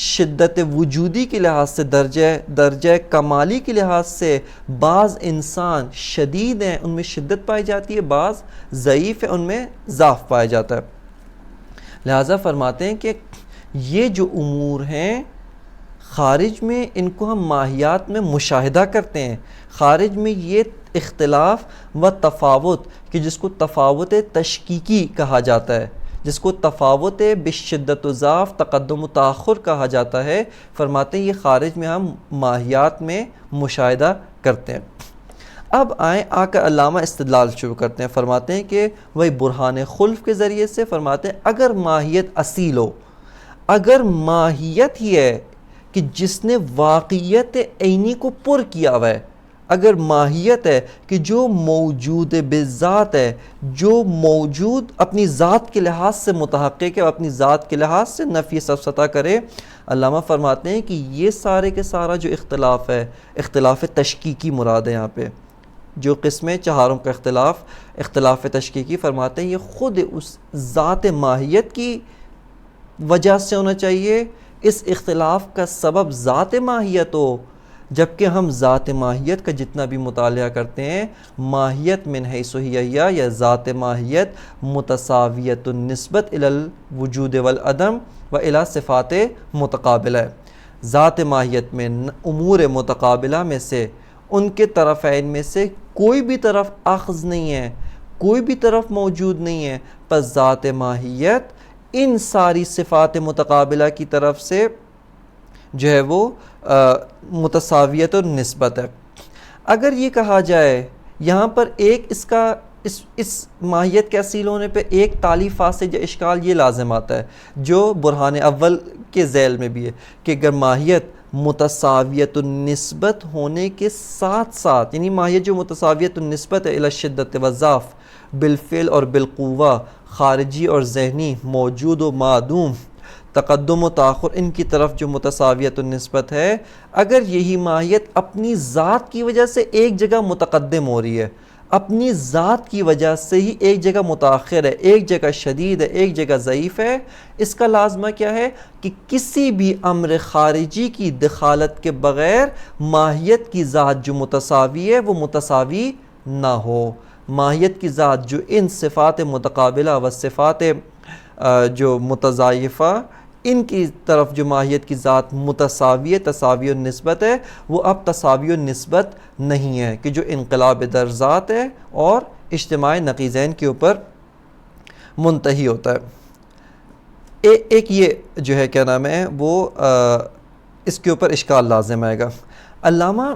شدت وجودی کے لحاظ سے، درجہ کمالی کے لحاظ سے بعض انسان شدید ہیں، ان میں شدت پائی جاتی ہے، بعض ضعیف ہیں، ان میں ضعف پایا جاتا ہے. لہٰذا فرماتے ہیں کہ یہ جو امور ہیں خارج میں ان کو ہم ماہیات میں مشاہدہ کرتے ہیں. خارج میں یہ اختلاف و تفاوت کہ جس کو تفاوت تشکیکی کہا جاتا ہے، جس کو تفاوت بشدت و ضعف، تقدم و تاخر کہا جاتا ہے، فرماتے ہیں یہ خارج میں ہم ماہیات میں مشاہدہ کرتے ہیں. اب آئیں آ کر علامہ استدلال شروع کرتے ہیں، فرماتے ہیں کہ وہی برہان خلف کے ذریعے سے فرماتے ہیں اگر ماہیت اصیل ہو، اگر ماہیت ہی ہے کہ جس نے واقعیت عینی کو پر کیا ہوا ہے، اگر ماہیت ہے کہ جو موجود بذات ہے، جو موجود اپنی ذات کے لحاظ سے متحقق ہے اور اپنی ذات کے لحاظ سے نفی سفسطہ کرے، علامہ فرماتے ہیں کہ یہ سارے کے سارا جو اختلاف ہے، اختلاف تشکیکی مراد ہے یہاں پہ، جو قسمیں چہاروں کا اختلاف تشکیکی فرماتے ہیں، یہ خود اس ذات ماہیت کی وجہ سے ہونا چاہیے، اس اختلاف کا سبب ذات ماہیت ہو، جبکہ ہم ذات ماہیت کا جتنا بھی مطالعہ کرتے ہیں، ماہیت من حیث ہی یا ذات ماہیت متساویت النسبت الی الوجود والعدم و الی صفات متقابلہ، ذات ماہیت میں امور متقابلہ میں سے ان کے طرفین میں سے کوئی بھی طرف اخذ نہیں ہے، کوئی بھی طرف موجود نہیں ہے، پس ذات ماہیت ان ساری صفات متقابلہ کی طرف سے جو ہے وہ متساویت اور نسبت ہے۔ اگر یہ کہا جائے یہاں پر ایک اس ماہیت کے اصیل ہونے پہ ایک تالی فاسد یا اشکال یہ لازم آتا ہے جو برہان اول کے ذیل میں بھی ہے کہ اگر ماہیت متساویت النسبت ہونے کے ساتھ ساتھ، یعنی ماہیت جو متساویت النسبت ہے الی الشدت والضعف بالفعل اور بالقوہ، خارجی اور ذہنی، موجود و معدوم، تقدم و تاخر، ان کی طرف جو متساویت النسبت ہے، اگر یہی ماہیت اپنی ذات کی وجہ سے ایک جگہ متقدم ہو رہی ہے، اپنی ذات کی وجہ سے ہی ایک جگہ متاخر ہے، ایک جگہ شدید ہے، ایک جگہ ضعیف ہے، اس کا لازمہ کیا ہے کہ کسی بھی امر خارجی کی دخالت کے بغیر ماہیت کی ذات جو متساوی ہے وہ متساوی نہ ہو۔ ماہیت کی ذات جو ان صفات متقابلہ و صفات جو متضائفہ، ان کی طرف جو ماہیت کی ذات متساوی تساوی النسبت ہے، وہ اب تساوی النسبت نہیں ہے کہ جو انقلاب در ذات ہے اور اجتماع نقیضین کے اوپر منتہی ہوتا ہے۔ ایک یہ جو ہے کیا نام ہے وہ اس کے اوپر اشکال لازم آئے گا۔ علامہ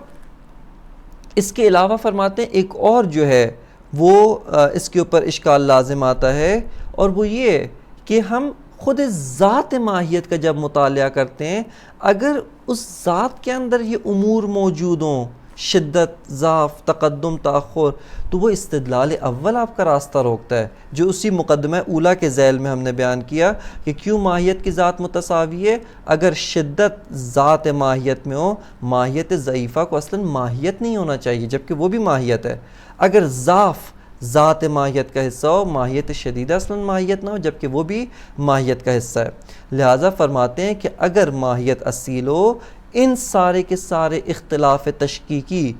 اس کے علاوہ فرماتے ہیں ایک اور جو ہے وہ اس کے اوپر اشکال لازم آتا ہے، اور وہ یہ کہ ہم خود ذات ماہیت کا جب مطالعہ کرتے ہیں، اگر اس ذات کے اندر یہ امور موجود ہوں، شدت، ضعف، تقدم، تاخر، تو وہ استدلال اول آپ کا راستہ روکتا ہے جو اسی مقدمہ اولا کے ذیل میں ہم نے بیان کیا کہ کیوں ماہیت کی ذات متساوی ہے۔ اگر شدت ذات ماہیت میں ہو، ماہیت ضعیفہ کو اصلاً ماہیت نہیں ہونا چاہیے جبکہ وہ بھی ماہیت ہے۔ اگر ضعف ذات ماہیت کا حصہ ہو، ماہیت شدیدہ اصلاً ماہیت نہ ہو جبکہ وہ بھی ماہیت کا حصہ ہے۔ لہٰذا فرماتے ہیں کہ اگر ماہیت اصیل ہو، ان سارے کے سارے اختلاف تشکیکی،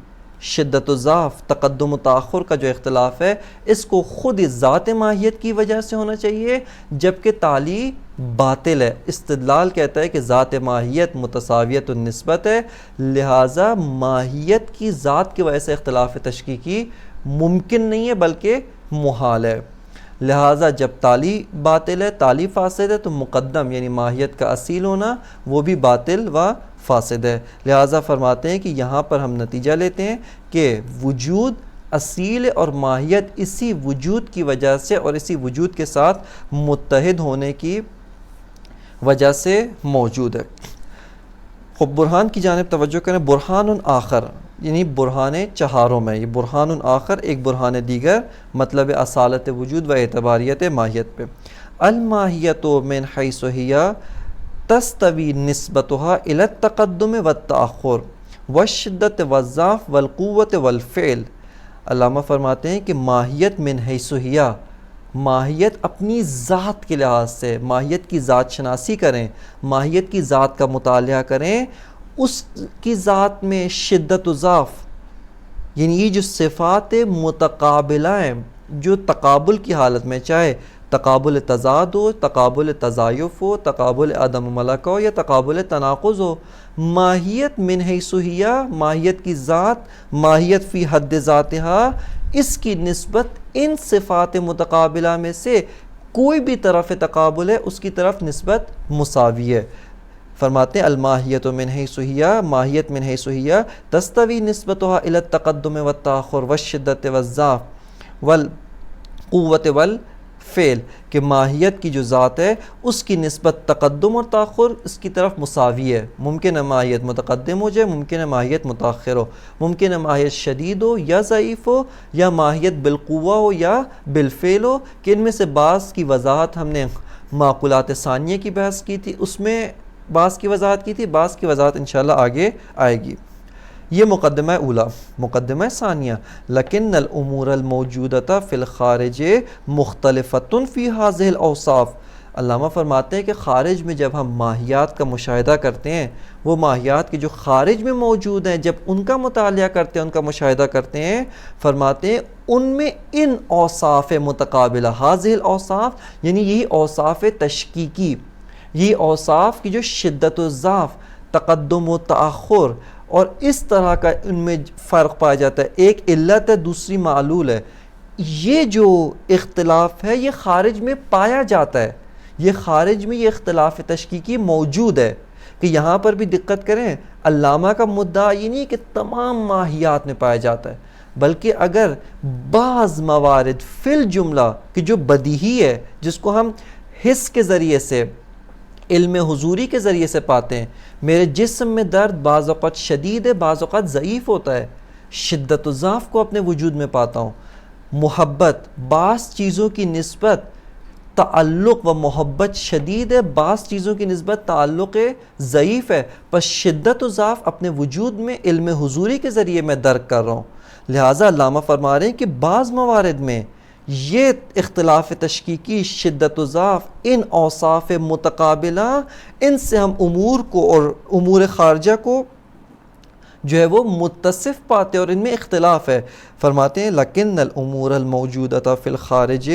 شدت و ضعف، تقدم و تاخر کا جو اختلاف ہے، اس کو خود ذات ماہیت کی وجہ سے ہونا چاہیے، جبکہ تالی باطل ہے۔ استدلال کہتا ہے کہ ذات ماہیت متساویت النسبت ہے، لہٰذا ماہیت کی ذات کی وجہ سے اختلاف تشکیکی ممکن نہیں ہے بلکہ محال ہے۔ لہٰذا جب تالی باطل ہے، تالی فاسد ہے، تو مقدم یعنی ماہیت کا اصیل ہونا وہ بھی باطل و فاسد ہے۔ لہٰذا فرماتے ہیں کہ یہاں پر ہم نتیجہ لیتے ہیں کہ وجود اصیل اور ماہیت اسی وجود کی وجہ سے اور اسی وجود کے ساتھ متحد ہونے کی وجہ سے موجود ہے۔ خب برہان کی جانب توجہ کریں۔ برہان آخر یعنی برہان چہاروں میں، یہ برہان آخر ایک برہان دیگر مطلب اصالت وجود و اعتباریت ماہیت پہ۔ الماہیت من حیث ہی تستوی نسبتها الی التقدم والتأخر والشدت والضعف والقوت والفعل۔ علامہ فرماتے ہیں کہ ماہیت من حیث ہی، ماہیت اپنی ذات کے لحاظ سے، ماہیت کی ذات شناسی کریں، ماہیت کی ذات کا مطالعہ کریں، اس کی ذات میں شدت و ضعف، یعنی یہ جو صفات متقابلہ ہیں جو تقابل کی حالت میں، چاہے تقابل تضاد ہو، تقابل تضایف ہو، تقابل عدم ملک ہو یا تقابل تناقض ہو، ماہیت من حیث ہی، ماہیت کی ذات، ماہیت فی حد ذاتہا، اس کی نسبت ان صفات متقابلہ میں سے کوئی بھی طرف تقابل ہے اس کی طرف نسبت مساوی ہے۔ فرماتے ہیں الماہیت من حیث ہی، ماہیت من حیث ہی تستوی نسبتها الى التقدم والتاخر والشدت والضعف والقوت والفعل، کہ ماہیت کی جو ذات ہے اس کی نسبت تقدم اور تاخر اس کی طرف مساوی ہے۔ ممکن ہے ماہیت متقدم ہو جائے، ممکن ہے ماہیت متاخر ہو، ممکن ہے ماہیت شدید ہو یا ضعیف ہو، یا ماہیت بالقوہ ہو یا بالفعل ہو، کہ ان میں سے بعض کی وضاحت ہم نے معقولات ثانیہ کی بحث کی تھی، اس میں بعض کی وضاحت کی تھی، بعض کی وضاحت انشاءاللہ آگے آئے گی۔ یہ مقدمہ اولا۔ مقدمہ ثانیہ، لیکن الامور الموجودۃ فی الخارج مختلفۃ فی ہذہ الاوصاف۔ علامہ فرماتے ہیں کہ خارج میں جب ہم ماہیات کا مشاہدہ کرتے ہیں، وہ ماہیات کے جو خارج میں موجود ہیں جب ان کا مطالعہ کرتے ہیں، ان کا مشاہدہ کرتے ہیں، فرماتے ہیں ان میں ان اوصاف متقابلہ، ہذہ الاوصاف یعنی یہی اوصاف تشکیکی، یہ اوصاف کی جو شدت و ضعف، تقدم و تاخر اور اس طرح کا ان میں فرق پایا جاتا ہے، ایک علت ہے دوسری معلول ہے، یہ جو اختلاف ہے یہ خارج میں پایا جاتا ہے، یہ خارج میں یہ اختلاف تشکیکی موجود ہے۔ کہ یہاں پر بھی دقت کریں، علامہ کا مدعا یہ نہیں کہ تمام ماہیات میں پایا جاتا ہے، بلکہ اگر بعض موارد فی الجملہ کہ جو بدیہی ہے، جس کو ہم حس کے ذریعے سے، علم حضوری کے ذریعے سے پاتے ہیں، میرے جسم میں درد بعض اوقات شدید ہے، بعض اوقات ضعیف ہوتا ہے، شدت و ضعف کو اپنے وجود میں پاتا ہوں، محبت بعض چیزوں کی نسبت تعلق و محبت شدید ہے، بعض چیزوں کی نسبت تعلق ضعیف ہے، پس شدت و ضعف اپنے وجود میں علم حضوری کے ذریعے میں درک کر رہا ہوں۔ لہٰذا علامہ فرما رہے ہیں کہ بعض موارد میں یہ اختلاف تشکیکی، شدت و ضعف، ان اوصاف متقابلہ، ان سے ہم امور کو اور امور خارجہ کو جو ہے وہ متصف پاتے ہیں اور ان میں اختلاف ہے۔ فرماتے ہیں لیکن الامور الموجودۃ فی الخارج،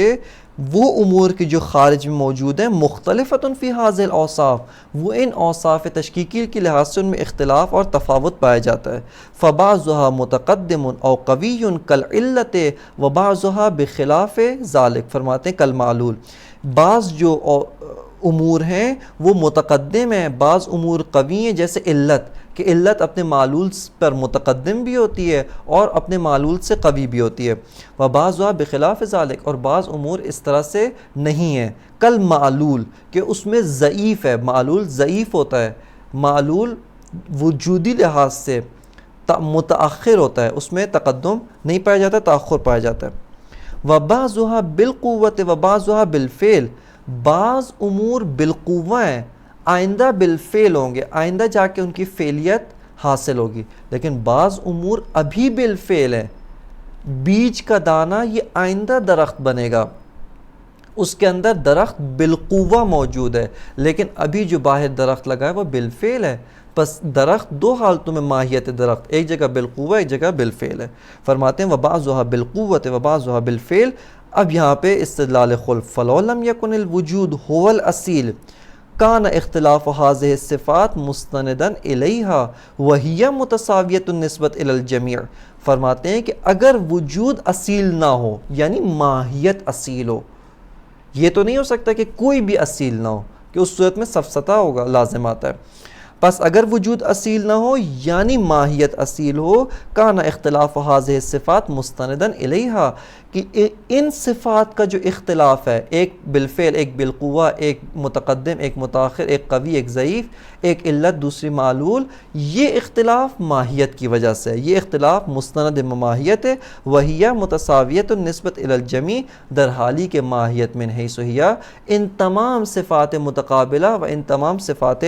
وہ امور کی جو خارج میں موجود ہیں، مختلفۃ فی ہذہ الاوصاف، وہ ان اوصاف تشکیکی کے لحاظ سے ان میں اختلاف اور تفاوت پایا جاتا ہے۔ فبعضها متقدم او قوی کالعلت وبعضها بخلاف ذلک، فرماتے ہیں کالمعلول، بعض جو امور ہیں وہ متقدم ہیں، بعض امور قوی ہیں جیسے علت، کہ علت اپنے معلول پر متقدم بھی ہوتی ہے اور اپنے معلول سے قوی بھی ہوتی ہے۔ وبعضها بخلاف ذلک، اور بعض امور اس طرح سے نہیں ہیں، کل معلول، کہ اس میں ضعیف ہے، معلول ضعیف ہوتا ہے، معلول وجودی لحاظ سے متأخر ہوتا ہے، اس میں تقدم نہیں پایا جاتا، تأخر پایا جاتا ہے۔ وبعضها بالقوة وبعضها بالفعل، بعض امور بالقوہ ہیں، آئندہ بالفعل ہوں گے، آئندہ جا کے ان کی فعلیت حاصل ہوگی، لیکن بعض امور ابھی بالفعل ہیں، بیج کا دانہ یہ آئندہ درخت بنے گا، اس کے اندر درخت بالقوہ موجود ہے، لیکن ابھی جو باہر درخت لگا ہے وہ بالفعل ہے۔ پس درخت دو حالتوں میں ماہیت درخت، ایک جگہ بالقوہ، ایک جگہ بالفعل ہے۔ فرماتے ہیں وبعضها بالقوة وبعضها بالفعل۔ اب یہاں پہ استدلال خلف، فلو لم يكن الوجود هو الاصیل کان اختلاف هذه الصفات مستندا الیها وهي متساویۃ النسبۃ الی الجمیع۔ فرماتے ہیں کہ اگر وجود اصیل نہ ہو، یعنی ماہیت اصیل ہو، یہ تو نہیں ہو سکتا کہ کوئی بھی اصیل نہ ہو، کہ اس صورت میں سفسطہ ہوگا، لازم آتا ہے۔ پس اگر وجود اصیل نہ ہو یعنی ماہیت اصیل ہو، کان اختلاف هذه الصفات مستندا الیہا، کہ ان صفات کا جو اختلاف ہے، ایک بالفعل، ایک بالقوہ، ایک متقدم، ایک متاخر، ایک قوی، ایک ضعیف، ایک علت، دوسری معلول، یہ اختلاف ماہیت کی وجہ سے، یہ اختلاف مستند ماہیت ہے، وہی متساویۃ النسبۃ الی الجمیع، در حالی کہ ماہیت من حیث ہی ان تمام صفات متقابلہ و ان تمام صفات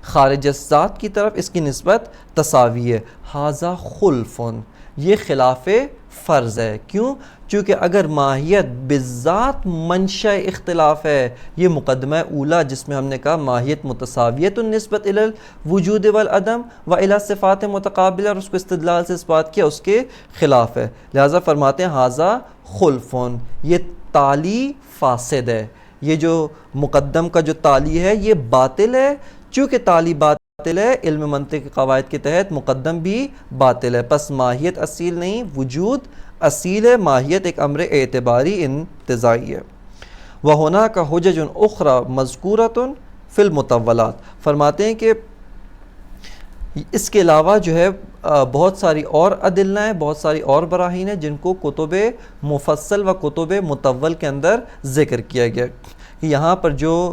خارج ذات کی طرف اس کی نسبت تساوی ہے۔ ھذا خلف، یہ خلاف فرض ہے۔ کیوں؟ چونکہ اگر ماہیت بالذات منشأ اختلاف ہے، یہ مقدمہ اولا جس میں ہم نے کہا ماہیت متساویۃ النسبۃ الی الوجود والعدم و الی صفات متقابلہ، اور اس کو استدلال سے اس بات کیا اس کے خلاف ہے، لہذا فرماتے ہیں ھذا خلف، یہ تالی فاسد ہے، یہ جو مقدم کا جو تالی ہے یہ باطل ہے، چونکہ تالی باطل ہے، علم منطق کے قواعد کے تحت مقدم بھی باطل ہے، پس ماہیت اصیل نہیں، وجود اصیل ہے، ماہیت ایک امر اعتباری انتزاعی ہے۔ وَهُنَاكَ حُجَجٌ أُخْرَى مَذْكُورَةٌ فی المطولات. فرماتے ہیں کہ اس کے علاوہ جو ہے بہت ساری اور ادلہ ہیں، بہت ساری اور براہین ہیں جن کو کتب مفصل و کتب مطول کے اندر ذکر کیا گیا. یہاں پر جو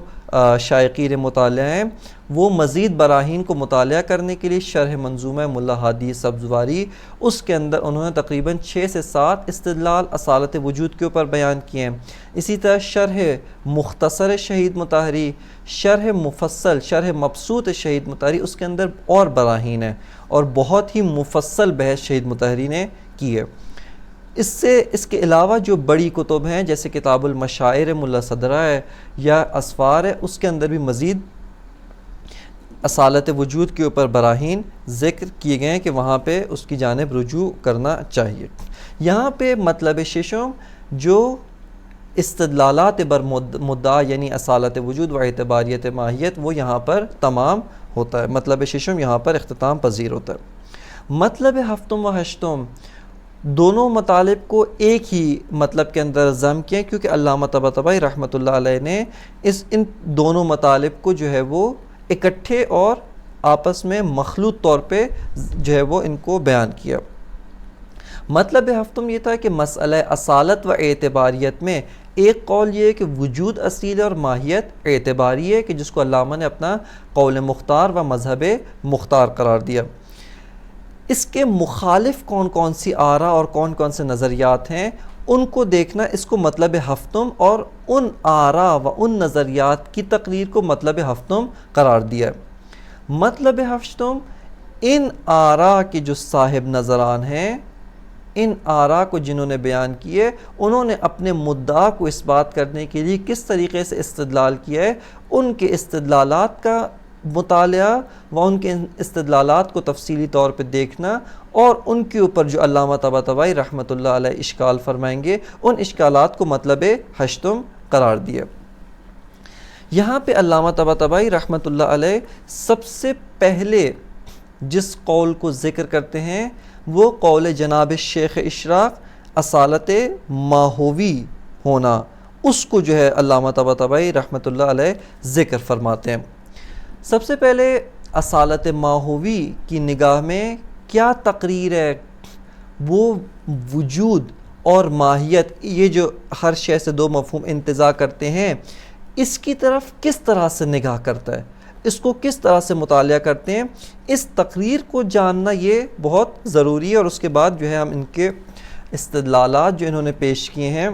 شائقین مطالعہ ہیں وہ مزید براہین کو مطالعہ کرنے کے لیے شرح منظومہ ملا ہادی سبزواری، اس کے اندر انہوں نے تقریباً 6 سے 7 استدلال اصالت وجود کے اوپر بیان کیے ہیں. اسی طرح شرح مختصر شہید مطہری، شرح مفصل شرح مبسوط شہید مطہری، اس کے اندر اور براہین ہیں اور بہت ہی مفصل بحث شہید مطہری نے کی ہے. اس کے علاوہ جو بڑی کتب ہیں جیسے کتاب المشاعر ملا صدرہ ہے یا اسفار ہے، اس کے اندر بھی مزید اصالت وجود کے اوپر براہین ذکر کیے گئے ہیں کہ وہاں پہ اس کی جانب رجوع کرنا چاہیے. یہاں پہ مطلب ششم جو استدلالات بر مدعا یعنی اصالت وجود و اعتباریت ماہیت وہ یہاں پر تمام ہوتا ہے. مطلب ششم یہاں پر اختتام پذیر ہوتا ہے. مطلب ہفتم و ہشتم دونوں مطالب کو ایک ہی مطلب کے اندر ضم کیا کیونکہ علامہ طباطبائی رحمۃ اللہ علیہ نے ان دونوں مطالب کو جو ہے وہ اکٹھے اور آپس میں مخلوط طور پہ جو ہے وہ ان کو بیان کیا. مطلب ہفتم یہ تھا کہ مسئلہ اصالت و اعتباریت میں ایک قول یہ ہے کہ وجود اصیل اور ماہیت اعتباری ہے کہ جس کو علامہ نے اپنا قول مختار و مذہب مختار قرار دیا. اس کے مخالف کون کون سی آراء اور کون کون سے نظریات ہیں ان کو دیکھنا، اس کو مطلب ہفتم اور ان آراء و ان نظریات کی تقریر کو مطلب ہفتم قرار دیا. مطلب ہفتم ان آراء کے جو صاحب نظران ہیں، ان آراء کو جنہوں نے بیان کیے، انہوں نے اپنے مدعا کو اس بات کرنے کے لیے کس طریقے سے استدلال کیا ہے، ان کے استدلالات کا مطالعہ و ان کے استدلالات کو تفصیلی طور پہ دیکھنا اور ان کے اوپر جو علامہ طباطبائی رحمۃ اللہ علیہ اشکال فرمائیں گے ان اشکالات کو مطلب ہشتم قرار دیا. یہاں پہ علامہ طباطبائی رحمۃ اللہ علیہ سب سے پہلے جس قول کو ذکر کرتے ہیں وہ قول جناب شیخ اشراق اصالت ماہوی ہونا، اس کو جو ہے علامہ طباطبائی رحمۃ اللہ علیہ ذکر فرماتے ہیں. سب سے پہلے اصالت ماہوی کی نگاہ میں کیا تقریر ہے، وہ وجود اور ماہیت یہ جو ہر شے سے دو مفہوم انتزاع کرتے ہیں اس کی طرف کس طرح سے نگاہ کرتا ہے، اس کو کس طرح سے مطالعہ کرتے ہیں، اس تقریر کو جاننا یہ بہت ضروری ہے. اور اس کے بعد جو ہے ہم ان کے استدلالات جو انہوں نے پیش کیے ہیں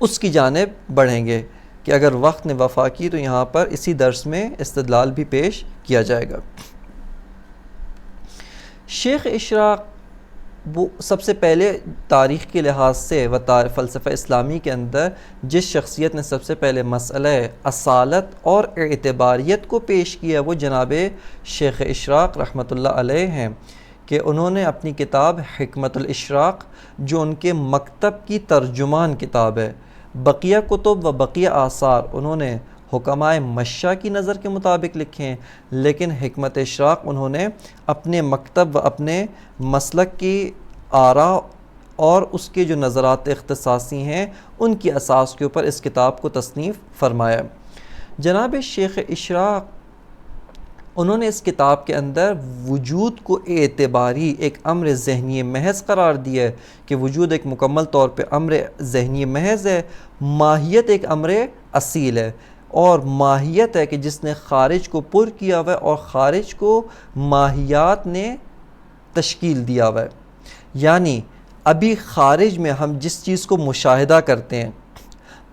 اس کی جانب بڑھیں گے کہ اگر وقت نے وفا کی تو یہاں پر اسی درس میں استدلال بھی پیش کیا جائے گا. شیخ اشراق وہ سب سے پہلے تاریخ کے لحاظ سے و فلسفہ اسلامی کے اندر جس شخصیت نے سب سے پہلے مسئلہ اصالت اور اعتباریت کو پیش کیا وہ جناب شیخ اشراق رحمۃ اللہ علیہ ہیں کہ انہوں نے اپنی کتاب حکمت الاشراق جو ان کے مکتب کی ترجمان کتاب ہے، بقیہ کتب و بقیہ آثار انہوں نے حکمائے مشہ کی نظر کے مطابق لکھے ہیں، لیکن حکمت اشراق انہوں نے اپنے مکتب و اپنے مسلک کی آراء اور اس کے جو نظرات اختصاصی ہیں ان کی اساس کے اوپر اس کتاب کو تصنیف فرمایا. جناب شیخ اشراق انہوں نے اس کتاب کے اندر وجود کو اعتباری ایک امر ذہنی محض قرار دیا ہے کہ وجود ایک مکمل طور پہ امر ذہنی محض ہے، ماہیت ایک امر اصیل ہے اور ماہیت ہے کہ جس نے خارج کو پر کیا ہوا ہے اور خارج کو ماہیات نے تشکیل دیا ہوا ہے. یعنی ابھی خارج میں ہم جس چیز کو مشاہدہ کرتے ہیں،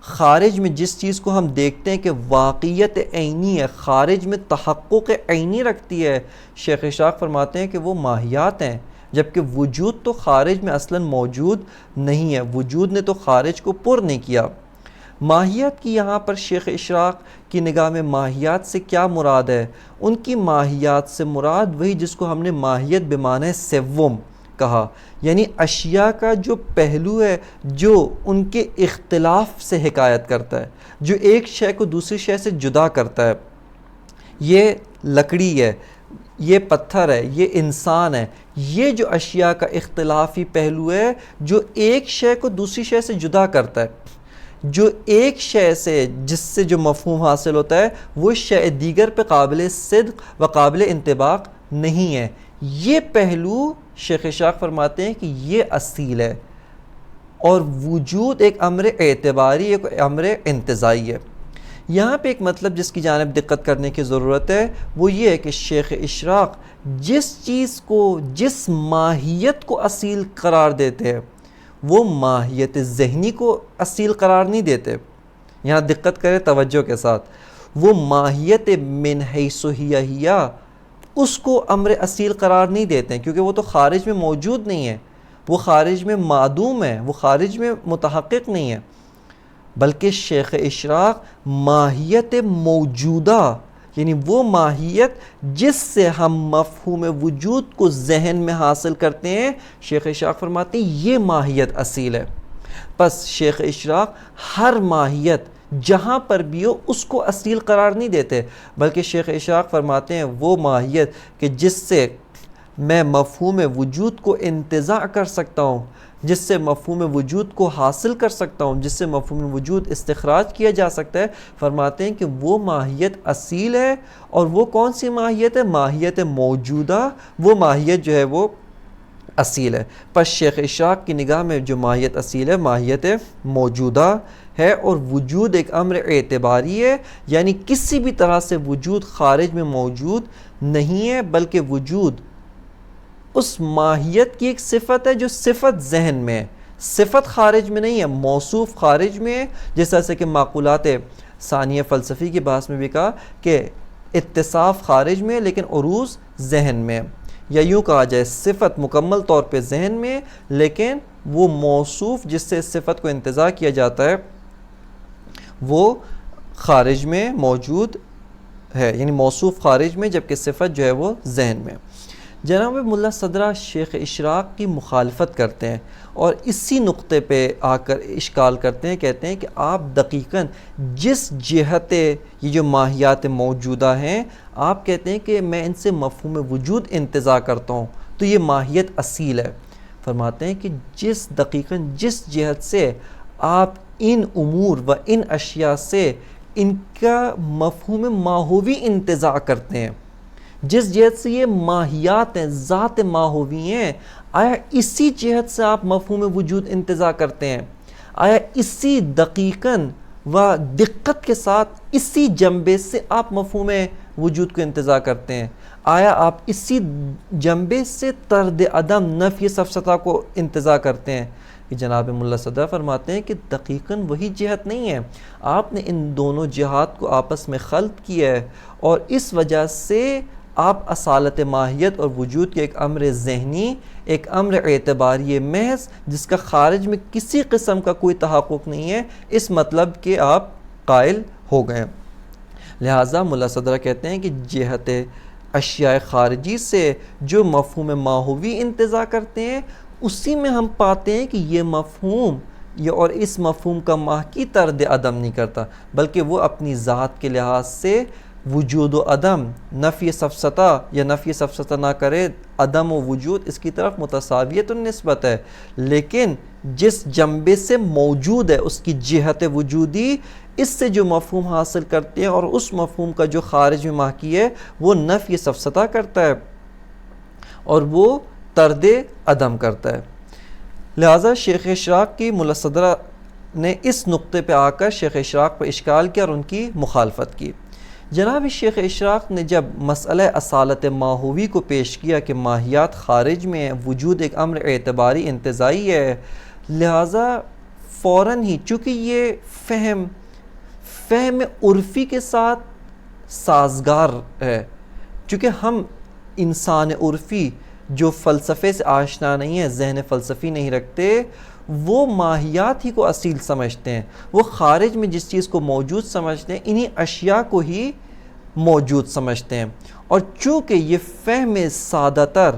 خارج میں جس چیز کو ہم دیکھتے ہیں کہ واقعیت عینی ہے، خارج میں تحقق عینی رکھتی ہے، شیخ اشراق فرماتے ہیں کہ وہ ماہیات ہیں، جبکہ وجود تو خارج میں اصلاً موجود نہیں ہے، وجود نے تو خارج کو پر نہیں کیا. ماہیت کی یہاں پر شیخ اشراق کی نگاہ میں ماہیات سے کیا مراد ہے؟ ان کی ماہیات سے مراد وہی جس کو ہم نے ماہیت بمعنی سوم کہا، یعنی اشیاء کا جو پہلو ہے جو ان کے اختلاف سے حکایت کرتا ہے، جو ایک شے کو دوسری شے سے جدا کرتا ہے. یہ لکڑی ہے، یہ پتھر ہے، یہ انسان ہے، یہ جو اشیاء کا اختلافی پہلو ہے جو ایک شے کو دوسری شے سے جدا کرتا ہے. جو ایک شے سے جس سے جو مفہوم حاصل ہوتا ہے وہ شے دیگر پہ قابل صدق و قابل انطباق نہیں ہے. یہ پہلو شیخ اشراق فرماتے ہیں کہ یہ اصیل ہے، اور وجود ایک امر اعتباری، ایک امر انتزاعی ہے. یہاں پہ ایک مطلب جس کی جانب دقت کرنے کی ضرورت ہے وہ یہ ہے کہ شیخ اشراق جس چیز کو، جس ماہیت کو اصیل قرار دیتے ہیں وہ ماہیت ذہنی کو اصیل قرار نہیں دیتے. یہاں دقت کرے توجہ کے ساتھ، وہ ماہیت من حیث ہی اس کو امر اصیل قرار نہیں دیتے کیونکہ وہ تو خارج میں موجود نہیں ہے، وہ خارج میں معدوم ہے، وہ خارج میں متحقق نہیں ہے. بلکہ شیخ اشراق ماہیت موجودہ، یعنی وہ ماہیت جس سے ہم مفہوم وجود کو ذہن میں حاصل کرتے ہیں، شیخ اشراق فرماتے ہیں یہ ماہیت اصیل ہے. پس شیخ اشراق ہر ماہیت جہاں پر بھی ہو اس کو اصیل قرار نہیں دیتے، بلکہ شیخ اشراق فرماتے ہیں وہ ماہیت کہ جس سے میں مفہوم وجود کو انتزاع کر سکتا ہوں، جس سے مفہوم وجود کو حاصل کر سکتا ہوں، جس سے مفہوم وجود استخراج کیا جا سکتا ہے، فرماتے ہیں کہ وہ ماہیت اصیل ہے. اور وہ کون سی ماہیت ہے؟ ماہیت موجودہ، وہ ماہیت جو ہے وہ اصیل ہے. پس شیخ اشراق کی نگاہ میں جو ماہیت اصیل ہے ماہیت موجودہ ہے، اور وجود ایک امر اعتباری ہے، یعنی کسی بھی طرح سے وجود خارج میں موجود نہیں ہے، بلکہ وجود اس ماہیت کی ایک صفت ہے جو صفت ذہن میں ہے، صفت خارج میں نہیں ہے، موصوف خارج میں ہے. جس طرح سے کہ معقولات ثانیہ فلسفی کی بحث میں بھی کہا کہ اتصاف خارج میں ہے لیکن عروض ذہن میں ہے، یا یوں کہا جائے صفت مکمل طور پہ ذہن میں لیکن وہ موصوف جس سے صفت کو انتزاع کیا جاتا ہے وہ خارج میں موجود ہے، یعنی موصوف خارج میں جبکہ صفت جو ہے وہ ذہن میں. جناب ملا صدرہ شیخ اشراق کی مخالفت کرتے ہیں اور اسی نقطے پہ آ کر اشکال کرتے ہیں، کہتے ہیں کہ آپ دقیقاً جس جہت یہ جو ماہیات موجودہ ہیں آپ کہتے ہیں کہ میں ان سے مفہوم وجود انتزاع کرتا ہوں تو یہ ماہیت اصیل ہے. فرماتے ہیں کہ دقیقاً جس جہت سے آپ ان امور و ان اشیاء سے ان کا مفہوم ماہوی انتزاع کرتے ہیں، جس جہت سے یہ ماہیات ہیں، ذات ماہوی ہیں، آیا اسی جہت سے آپ مفہوم وجود انتزاع کرتے ہیں؟ آیا اسی دقیقاً و دقت کے ساتھ اسی جنبے سے آپ مفہوم وجود کو انتزاع کرتے ہیں؟ آیا آپ اسی جنبے سے طرد عدم نفی سفسطہ کو انتزاع کرتے ہیں؟ کہ جناب ملا صدرہ فرماتے ہیں کہ دقیقاً وہی جہت نہیں ہے، آپ نے ان دونوں جہات کو آپس میں خلط کیا ہے، اور اس وجہ سے آپ اصالت ماہیت اور وجود کے ایک امر ذہنی، ایک امر اعتباری محض جس کا خارج میں کسی قسم کا کوئی تحقق نہیں ہے، اس مطلب کے آپ قائل ہو گئے. لہٰذا ملا صدرہ کہتے ہیں کہ جہت اشیاء خارجی سے جو مفہوم ماہوی انتزاع کرتے ہیں اسی میں ہم پاتے ہیں کہ یہ مفہوم اور اس مفہوم کا ماہ کی طرد عدم نہیں کرتا، بلکہ وہ اپنی ذات کے لحاظ سے وجود و عدم، نفی سفسطہ یا نفی سفسطہ نہ کرے، عدم و وجود اس کی طرف متساویت النسبت ہے، لیکن جس جنبے سے موجود ہے اس کی جہت وجودی، اس سے جو مفہوم حاصل کرتے ہیں اور اس مفہوم کا جو خارج میں محکی ہے وہ نفی سفسطہ کرتا ہے اور وہ طرد عدم کرتا ہے. لہٰذا شیخ اشراق کی ملا صدرہ نے اس نقطے پہ آ کر شیخ اشراق پہ اشکال کیا اور ان کی مخالفت کی. جناب شیخ اشراق نے جب مسئلہ اصالت ماہوی کو پیش کیا کہ ماہیات خارج میں وجود ایک امر اعتباری انتزاعی ہے، لہٰذا فوراً ہی چونکہ یہ فہم عرفی کے ساتھ سازگار ہے، چونکہ ہم انسان عرفی جو فلسفے سے آشنا نہیں ہے، ذہن فلسفی نہیں رکھتے، وہ ماہیات ہی کو اصیل سمجھتے ہیں، وہ خارج میں جس چیز کو موجود سمجھتے ہیں انہی اشیاء کو ہی موجود سمجھتے ہیں. اور چونکہ یہ فہم سادہ تر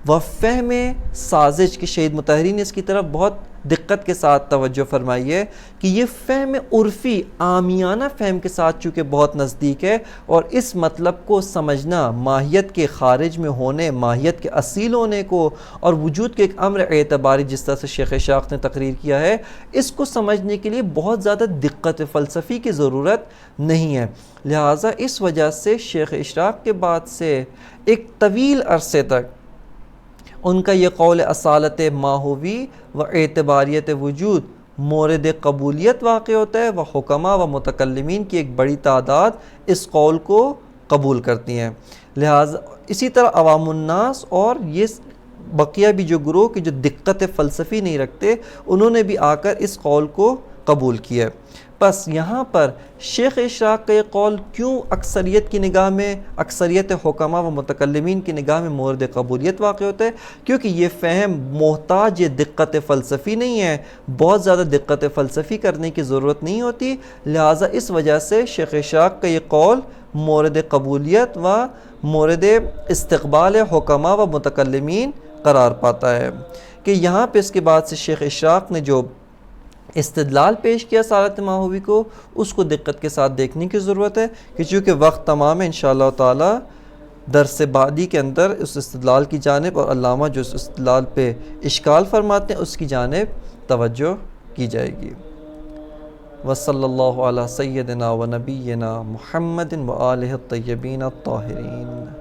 و فہم سازش کے شہید مطہری نے اس کی طرف بہت دقت کے ساتھ توجہ فرمائیے کہ یہ فہم عرفی عامیانہ فہم کے ساتھ چونکہ بہت نزدیک ہے، اور اس مطلب کو سمجھنا ماہیت کے خارج میں ہونے، ماہیت کے اصیل ہونے کو اور وجود کے ایک امر اعتباری جس طرح سے شیخ اشراق نے تقریر کیا ہے، اس کو سمجھنے کے لیے بہت زیادہ دقت فلسفی کی ضرورت نہیں ہے۔ لہٰذا اس وجہ سے شیخ اشراق کے بعد سے ایک طویل عرصے تک ان کا یہ قول اصالت ماہوی و اعتباریت وجود مورد قبولیت واقع ہوتا ہے، وہ حکماء و متکلمین کی ایک بڑی تعداد اس قول کو قبول کرتی ہیں۔ لہٰذا اسی طرح عوام الناس اور یہ بقیہ بھی جو گروہ کی جو دقت فلسفی نہیں رکھتے، انہوں نے بھی آ کر اس قول کو قبول کیا ہے۔ بس یہاں پر شیخ اشراق کا یہ قول کیوں اکثریت کی نگاہ میں، اکثریت حکماء و متکلمین کی نگاہ میں مورد قبولیت واقع ہوتا ہے؟ کیونکہ یہ فہم محتاج دقت فلسفی نہیں ہے، بہت زیادہ دقت فلسفی کرنے کی ضرورت نہیں ہوتی، لہٰذا اس وجہ سے شیخ اشراق کا یہ قول مورد قبولیت و مورد استقبال حکماء و متکلمین قرار پاتا ہے۔ کہ یہاں پہ اس کے بعد سے شیخ اشراق نے جو استدلال پیش کیا اصالت ماہوی کو، اس کو دقت کے ساتھ دیکھنے کی ضرورت ہے، کہ چونکہ وقت تمام ہے، انشاءاللہ تعالی درس بعدی کے اندر اس استدلال کی جانب اور علامہ جو اس استدلال پہ اشکال فرماتے ہیں اس کی جانب توجہ کی جائے گی۔ وصلی اللہ علی سیدنا و نبینا محمد و آلہ الطیبین الطاہرین۔